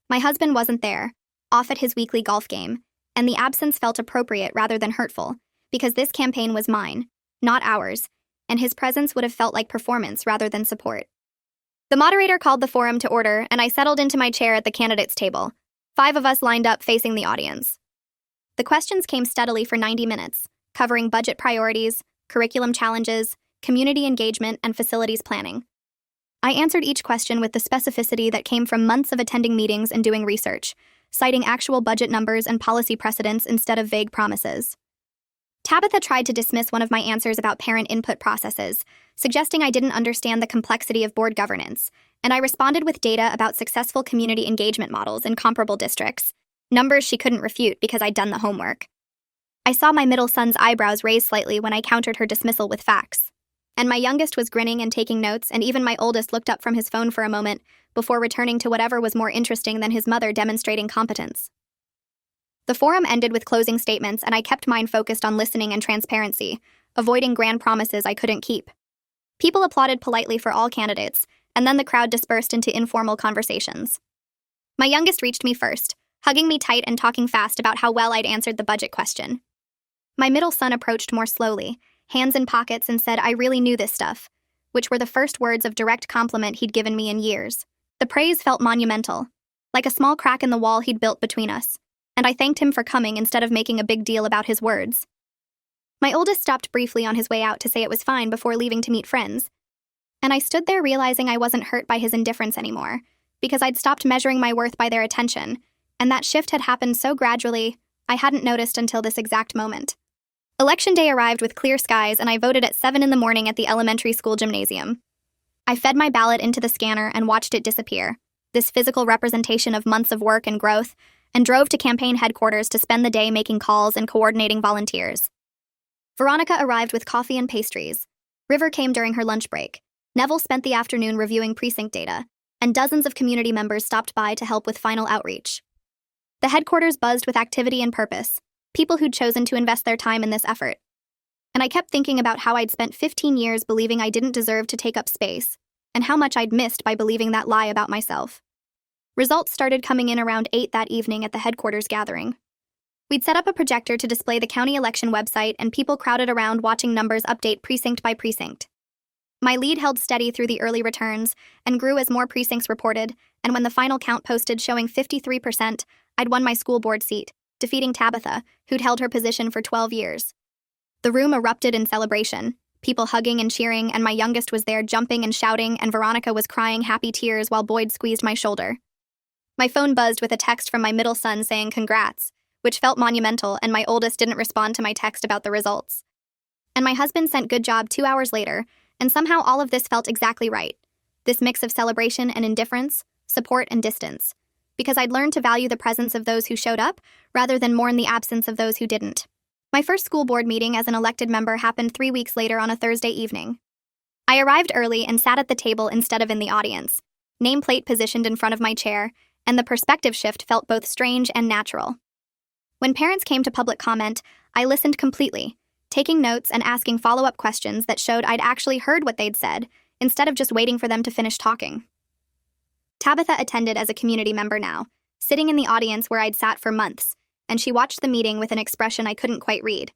My husband wasn't there, off at his weekly golf game, and the absence felt appropriate rather than hurtful, because this campaign was mine, not ours, and his presence would have felt like performance rather than support. The moderator called the forum to order, and I settled into my chair at the candidates' table. 5 of us lined up facing the audience. The questions came steadily for 90 minutes, covering budget priorities, curriculum challenges, community engagement, and facilities planning. I answered each question with the specificity that came from months of attending meetings and doing research, citing actual budget numbers and policy precedents instead of vague promises. Tabitha tried to dismiss one of my answers about parent input processes, suggesting I didn't understand the complexity of board governance, and I responded with data about successful community engagement models in comparable districts, numbers she couldn't refute because I'd done the homework. I saw my middle son's eyebrows raise slightly when I countered her dismissal with facts, and my youngest was grinning and taking notes, and even my oldest looked up from his phone for a moment before returning to whatever was more interesting than his mother demonstrating competence. The forum ended with closing statements, and I kept mine focused on listening and transparency, avoiding grand promises I couldn't keep. People applauded politely for all candidates, and then the crowd dispersed into informal conversations. My youngest reached me first, hugging me tight and talking fast about how well I'd answered the budget question. My middle son approached more slowly, hands in pockets, and said I really knew this stuff, which were the first words of direct compliment he'd given me in years. The praise felt monumental, like a small crack in the wall he'd built between us, and I thanked him for coming instead of making a big deal about his words. My oldest stopped briefly on his way out to say it was fine before leaving to meet friends, and I stood there realizing I wasn't hurt by his indifference anymore, because I'd stopped measuring my worth by their attention, and that shift had happened so gradually, I hadn't noticed until this exact moment. Election day arrived with clear skies, and I voted at 7 a.m. at the elementary school gymnasium. I fed my ballot into the scanner and watched it disappear, this physical representation of months of work and growth, and drove to campaign headquarters to spend the day making calls and coordinating volunteers. Veronica arrived with coffee and pastries. River came during her lunch break. Neville spent the afternoon reviewing precinct data, and dozens of community members stopped by to help with final outreach. The headquarters buzzed with activity and purpose, people who'd chosen to invest their time in this effort. And I kept thinking about how I'd spent 15 years believing I didn't deserve to take up space, and how much I'd missed by believing that lie about myself. Results started coming in around 8 that evening at the headquarters gathering. We'd set up a projector to display the county election website, and people crowded around watching numbers update precinct by precinct. My lead held steady through the early returns and grew as more precincts reported, and when the final count posted showing 53%, I'd won my school board seat, defeating Tabitha, who'd held her position for 12 years. The room erupted in celebration, people hugging and cheering, and my youngest was there jumping and shouting, and Veronica was crying happy tears while Boyd squeezed my shoulder. My phone buzzed with a text from my middle son saying congrats, which felt monumental, and my oldest didn't respond to my text about the results. And my husband sent good job 2 hours later, and somehow all of this felt exactly right. This mix of celebration and indifference, support and distance. Because I'd learned to value the presence of those who showed up, rather than mourn the absence of those who didn't. My first school board meeting as an elected member happened 3 weeks later on a Thursday evening. I arrived early and sat at the table instead of in the audience, nameplate positioned in front of my chair, and the perspective shift felt both strange and natural. When parents came to public comment, I listened completely, taking notes and asking follow-up questions that showed I'd actually heard what they'd said, instead of just waiting for them to finish talking. Tabitha attended as a community member now, sitting in the audience where I'd sat for months, and she watched the meeting with an expression I couldn't quite read.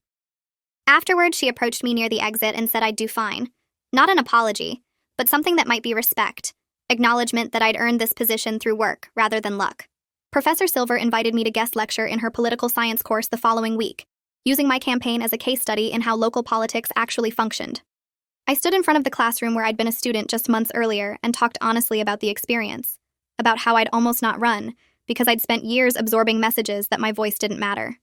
Afterward, she approached me near the exit and said I'd do fine. Not an apology, but something that might be respect, acknowledgement that I'd earned this position through work rather than luck. Professor Silver invited me to guest lecture in her political science course the following week, using my campaign as a case study in how local politics actually functioned. I stood in front of the classroom where I'd been a student just months earlier and talked honestly about the experience, about how I'd almost not run, because I'd spent years absorbing messages that my voice didn't matter.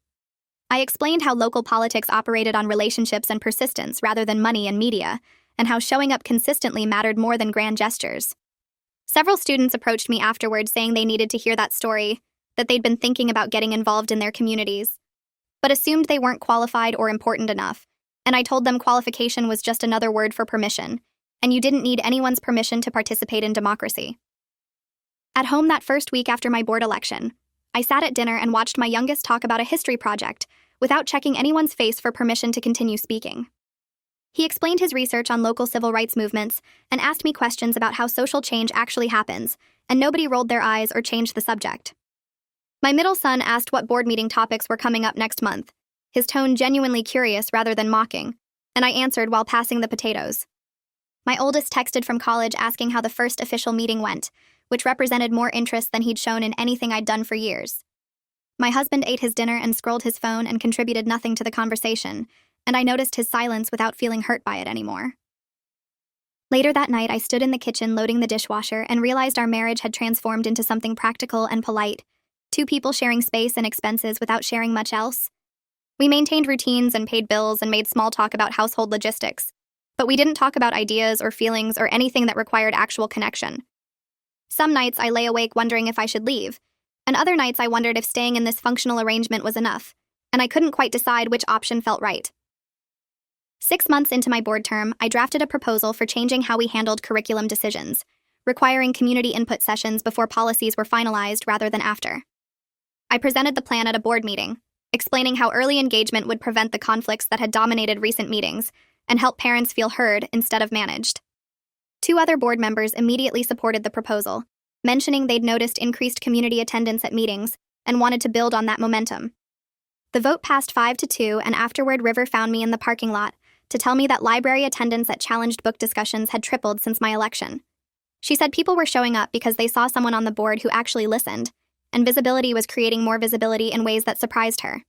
I explained how local politics operated on relationships and persistence rather than money and media, and how showing up consistently mattered more than grand gestures. Several students approached me afterwards saying they needed to hear that story, that they'd been thinking about getting involved in their communities, but assumed they weren't qualified or important enough, and I told them qualification was just another word for permission, and you didn't need anyone's permission to participate in democracy. At home that first week after my board election, I sat at dinner and watched my youngest talk about a history project without checking anyone's face for permission to continue speaking. He explained his research on local civil rights movements and asked me questions about how social change actually happens, and nobody rolled their eyes or changed the subject. My middle son asked what board meeting topics were coming up next month, his tone genuinely curious rather than mocking, and I answered while passing the potatoes. My oldest texted from college asking how the first official meeting went, which represented more interest than he'd shown in anything I'd done for years. My husband ate his dinner and scrolled his phone and contributed nothing to the conversation, and I noticed his silence without feeling hurt by it anymore. Later that night, I stood in the kitchen loading the dishwasher and realized our marriage had transformed into something practical and polite, two people sharing space and expenses without sharing much else. We maintained routines and paid bills and made small talk about household logistics, but we didn't talk about ideas or feelings or anything that required actual connection. Some nights I lay awake wondering if I should leave, and other nights I wondered if staying in this functional arrangement was enough, and I couldn't quite decide which option felt right. 6 months into my board term, I drafted a proposal for changing how we handled curriculum decisions, requiring community input sessions before policies were finalized rather than after. I presented the plan at a board meeting, explaining how early engagement would prevent the conflicts that had dominated recent meetings and help parents feel heard instead of managed. 2 other board members immediately supported the proposal, mentioning they'd noticed increased community attendance at meetings and wanted to build on that momentum. The vote passed 5-2, and afterward River found me in the parking lot to tell me that library attendance at challenged book discussions had tripled since my election. She said people were showing up because they saw someone on the board who actually listened, and visibility was creating more visibility in ways that surprised her.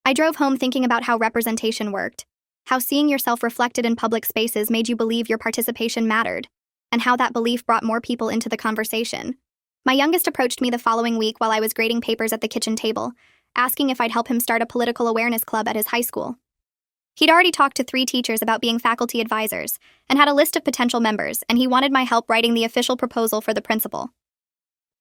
I drove home thinking about how representation worked, how seeing yourself reflected in public spaces made you believe your participation mattered, and how that belief brought more people into the conversation. My youngest approached me the following week while I was grading papers at the kitchen table, asking if I'd help him start a political awareness club at his high school. He'd already talked to 3 teachers about being faculty advisors and had a list of potential members, and he wanted my help writing the official proposal for the principal.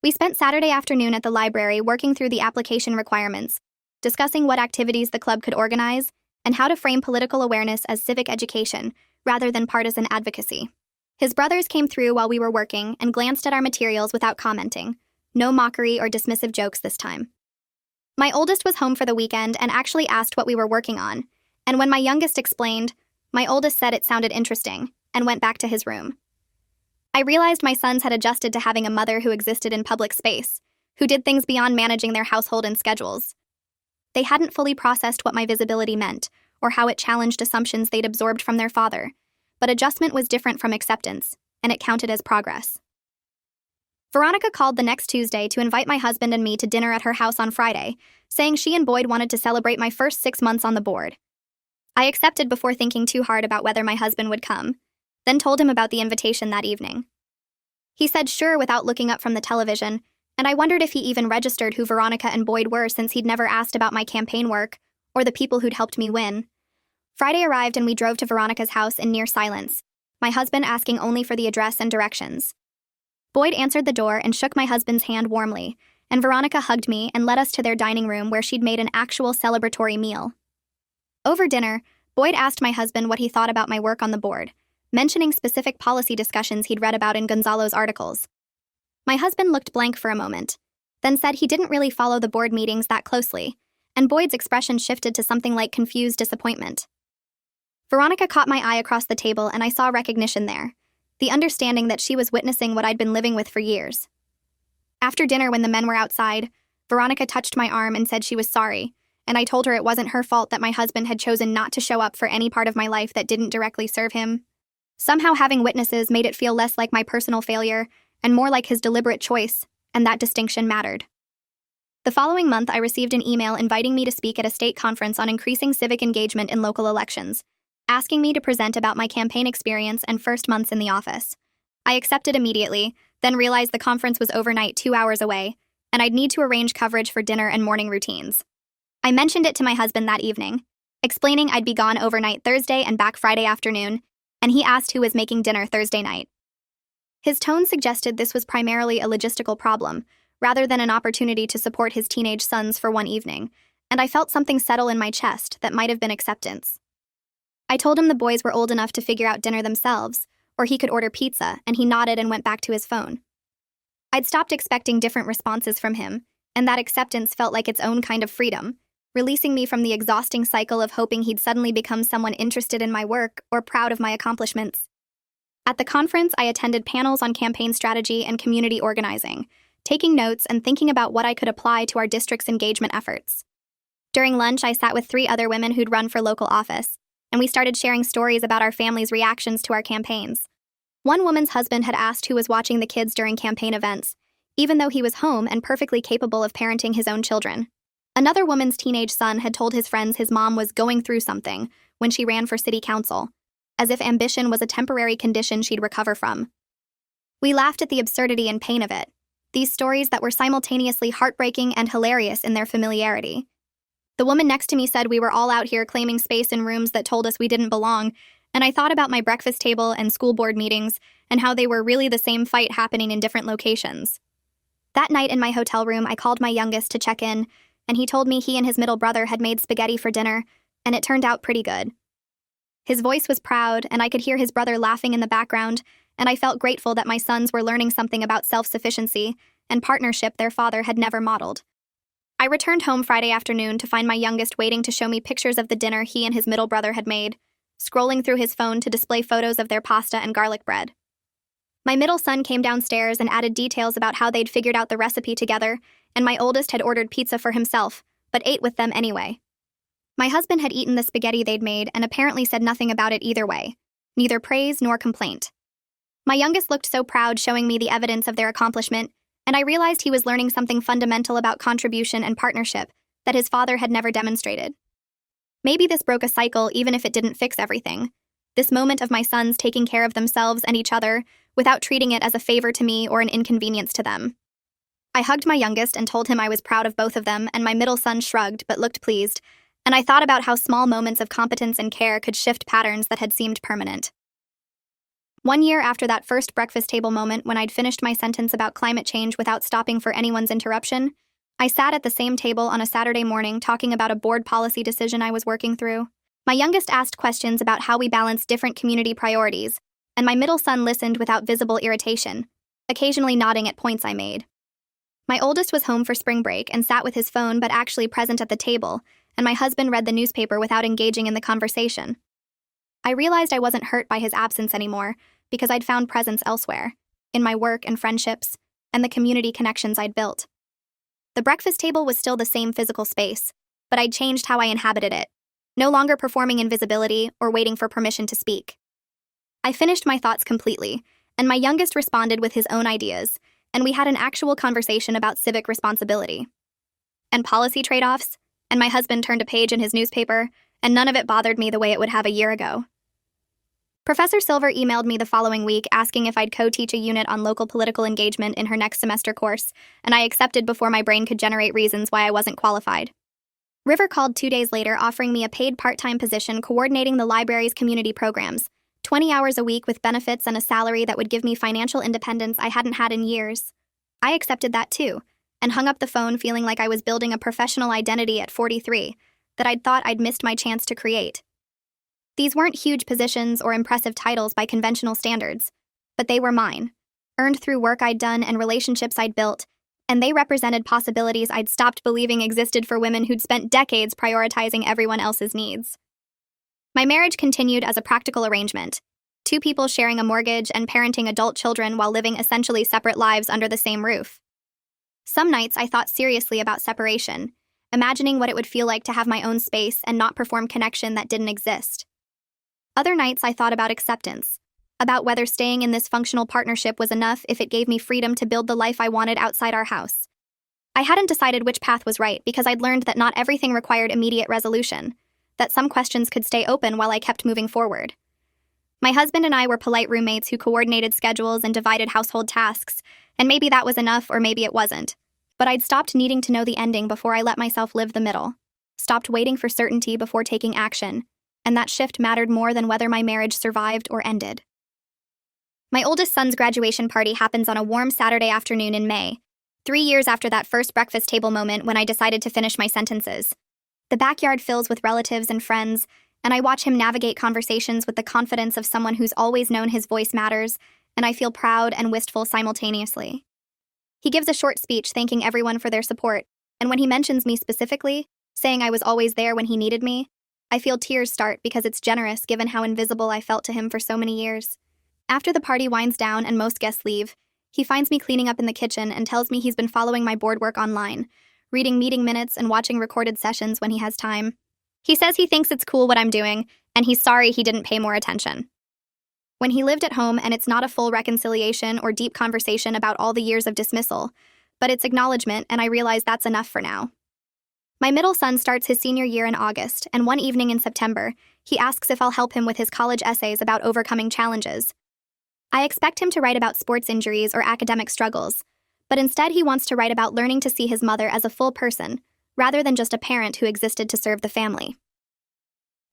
We spent Saturday afternoon at the library working through the application requirements, discussing what activities the club could organize, and how to frame political awareness as civic education rather than partisan advocacy. His brothers came through while we were working and glanced at our materials without commenting. No mockery or dismissive jokes this time. My oldest was home for the weekend and actually asked what we were working on, and when my youngest explained, my oldest said it sounded interesting and went back to his room. I realized my sons had adjusted to having a mother who existed in public space, who did things beyond managing their household and schedules. They hadn't fully processed what my visibility meant or how it challenged assumptions they'd absorbed from their father, but adjustment was different from acceptance, and it counted as progress. Veronica called the next Tuesday to invite my husband and me to dinner at her house on Friday, saying she and Boyd wanted to celebrate my first 6 months on the board. I accepted before thinking too hard about whether my husband would come, then told him about the invitation that evening. He said sure without looking up from the television, and I wondered if he even registered who Veronica and Boyd were since he'd never asked about my campaign work or the people who'd helped me win. Friday arrived and we drove to Veronica's house in near silence, my husband asking only for the address and directions. Boyd answered the door and shook my husband's hand warmly, and Veronica hugged me and led us to their dining room where she'd made an actual celebratory meal. Over dinner, Boyd asked my husband what he thought about my work on the board, mentioning specific policy discussions he'd read about in Gonzalo's articles. My husband looked blank for a moment, then said he didn't really follow the board meetings that closely, and Boyd's expression shifted to something like confused disappointment. Veronica caught my eye across the table and I saw recognition there, the understanding that she was witnessing what I'd been living with for years. After dinner, when the men were outside, Veronica touched my arm and said she was sorry, and I told her it wasn't her fault that my husband had chosen not to show up for any part of my life that didn't directly serve him. Somehow having witnesses made it feel less like my personal failure and more like his deliberate choice, and that distinction mattered. The following month, I received an email inviting me to speak at a state conference on increasing civic engagement in local elections, asking me to present about my campaign experience and first months in the office. I accepted immediately, then realized the conference was overnight 2 hours away, and I'd need to arrange coverage for dinner and morning routines. I mentioned it to my husband that evening, explaining I'd be gone overnight Thursday and back Friday afternoon, and he asked who was making dinner Thursday night. His tone suggested this was primarily a logistical problem, rather than an opportunity to support his teenage sons for one evening, and I felt something settle in my chest that might have been acceptance. I told him the boys were old enough to figure out dinner themselves, or he could order pizza, and he nodded and went back to his phone. I'd stopped expecting different responses from him, and that acceptance felt like its own kind of freedom, releasing me from the exhausting cycle of hoping he'd suddenly become someone interested in my work or proud of my accomplishments. At the conference, I attended panels on campaign strategy and community organizing, taking notes and thinking about what I could apply to our district's engagement efforts. During lunch, I sat with 3 other women who'd run for local office, and we started sharing stories about our family's reactions to our campaigns. One woman's husband had asked who was watching the kids during campaign events, even though he was home and perfectly capable of parenting his own children. Another woman's teenage son had told his friends his mom was going through something when she ran for city council, as if ambition was a temporary condition she'd recover from. We laughed at the absurdity and pain of it, these stories that were simultaneously heartbreaking and hilarious in their familiarity. The woman next to me said we were all out here claiming space in rooms that told us we didn't belong, and I thought about my breakfast table and school board meetings and how they were really the same fight happening in different locations. That night in my hotel room, I called my youngest to check in, and he told me he and his middle brother had made spaghetti for dinner, and it turned out pretty good. His voice was proud, and I could hear his brother laughing in the background, and I felt grateful that my sons were learning something about self-sufficiency and partnership their father had never modeled. I returned home Friday afternoon to find my youngest waiting to show me pictures of the dinner he and his middle brother had made, scrolling through his phone to display photos of their pasta and garlic bread. My middle son came downstairs and added details about how they'd figured out the recipe together, and my oldest had ordered pizza for himself, but ate with them anyway. My husband had eaten the spaghetti they'd made and apparently said nothing about it either way, neither praise nor complaint. My youngest looked so proud, showing me the evidence of their accomplishment, and I realized he was learning something fundamental about contribution and partnership that his father had never demonstrated. Maybe this broke a cycle even if it didn't fix everything. This moment of my sons taking care of themselves and each other without treating it as a favor to me or an inconvenience to them. I hugged my youngest and told him I was proud of both of them, and my middle son shrugged but looked pleased, and I thought about how small moments of competence and care could shift patterns that had seemed permanent. 1 year after that first breakfast table moment, when I'd finished my sentence about climate change without stopping for anyone's interruption, I sat at the same table on a Saturday morning talking about a board policy decision I was working through. My youngest asked questions about how we balance different community priorities, and my middle son listened without visible irritation, occasionally nodding at points I made. My oldest was home for spring break and sat with his phone but actually present at the table, and my husband read the newspaper without engaging in the conversation. I realized I wasn't hurt by his absence anymore, because I'd found presence elsewhere, in my work and friendships, and the community connections I'd built. The breakfast table was still the same physical space, but I'd changed how I inhabited it, no longer performing invisibility or waiting for permission to speak. I finished my thoughts completely, and my youngest responded with his own ideas, and we had an actual conversation about civic responsibility and policy trade-offs, and my husband turned a page in his newspaper, and none of it bothered me the way it would have a year ago. Professor Silver emailed me the following week asking if I'd co-teach a unit on local political engagement in her next semester course, and I accepted before my brain could generate reasons why I wasn't qualified. River called 2 days later offering me a paid part-time position coordinating the library's community programs, 20 hours a week with benefits and a salary that would give me financial independence I hadn't had in years. I accepted that too, and hung up the phone feeling like I was building a professional identity at 43 that I'd thought I'd missed my chance to create. These weren't huge positions or impressive titles by conventional standards, but they were mine, earned through work I'd done and relationships I'd built, and they represented possibilities I'd stopped believing existed for women who'd spent decades prioritizing everyone else's needs. My marriage continued as a practical arrangement, 2 people sharing a mortgage and parenting adult children while living essentially separate lives under the same roof. Some nights I thought seriously about separation, imagining what it would feel like to have my own space and not perform connection that didn't exist. Other nights I thought about acceptance, about whether staying in this functional partnership was enough if it gave me freedom to build the life I wanted outside our house. I hadn't decided which path was right because I'd learned that not everything required immediate resolution, that some questions could stay open while I kept moving forward. My husband and I were polite roommates who coordinated schedules and divided household tasks, and maybe that was enough or maybe it wasn't. But I'd stopped needing to know the ending before I let myself live the middle, stopped waiting for certainty before taking action, and that shift mattered more than whether my marriage survived or ended. My oldest son's graduation party happens on a warm Saturday afternoon in May, 3 years after that first breakfast table moment when I decided to finish my sentences. The backyard fills with relatives and friends, and I watch him navigate conversations with the confidence of someone who's always known his voice matters, and I feel proud and wistful simultaneously. He gives a short speech thanking everyone for their support, and when he mentions me specifically, saying I was always there when he needed me, I feel tears start because it's generous given how invisible I felt to him for so many years. After the party winds down and most guests leave, he finds me cleaning up in the kitchen and tells me he's been following my board work online, reading meeting minutes and watching recorded sessions when he has time. He says he thinks it's cool what I'm doing, and he's sorry he didn't pay more attention. When he lived at home, and it's not a full reconciliation or deep conversation about all the years of dismissal, but it's acknowledgement, and I realize that's enough for now. My middle son starts his senior year in August, and one evening in September, he asks if I'll help him with his college essays about overcoming challenges. I expect him to write about sports injuries or academic struggles, but instead he wants to write about learning to see his mother as a full person, rather than just a parent who existed to serve the family.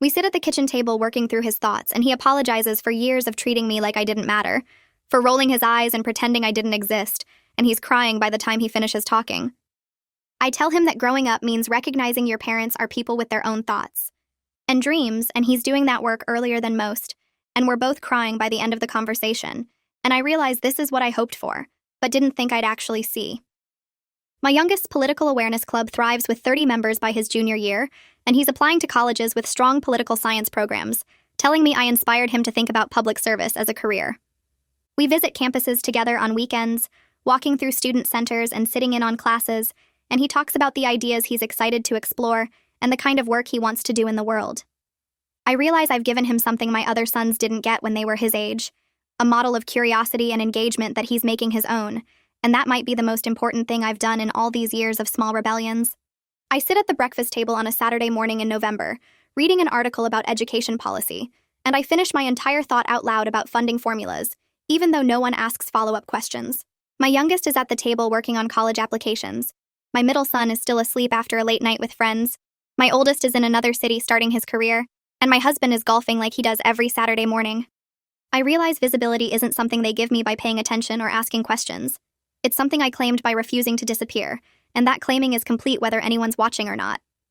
We sit at the kitchen table working through his thoughts, and he apologizes for years of treating me like I didn't matter, for rolling his eyes and pretending I didn't exist, and he's crying by the time he finishes talking. I tell him that growing up means recognizing your parents are people with their own thoughts and dreams, and he's doing that work earlier than most, and we're both crying by the end of the conversation, and I realize this is what I hoped for, but didn't think I'd actually see. My youngest's political awareness club thrives with 30 members by his junior year, and he's applying to colleges with strong political science programs, telling me I inspired him to think about public service as a career. We visit campuses together on weekends, walking through student centers and sitting in on classes, and he talks about the ideas he's excited to explore and the kind of work he wants to do in the world. I realize I've given him something my other sons didn't get when they were his age, a model of curiosity and engagement that he's making his own, and that might be the most important thing I've done in all these years of small rebellions. I sit at the breakfast table on a Saturday morning in November, reading an article about education policy, and I finish my entire thought out loud about funding formulas, even though no one asks follow-up questions. My youngest is at the table working on college applications. My middle son is still asleep after a late night with friends. My oldest is in another city starting his career, and my husband is golfing like he does every Saturday morning. I realize visibility isn't something they give me by paying attention or asking questions. It's something I claimed by refusing to disappear, and that claiming is complete whether anyone's watching or not.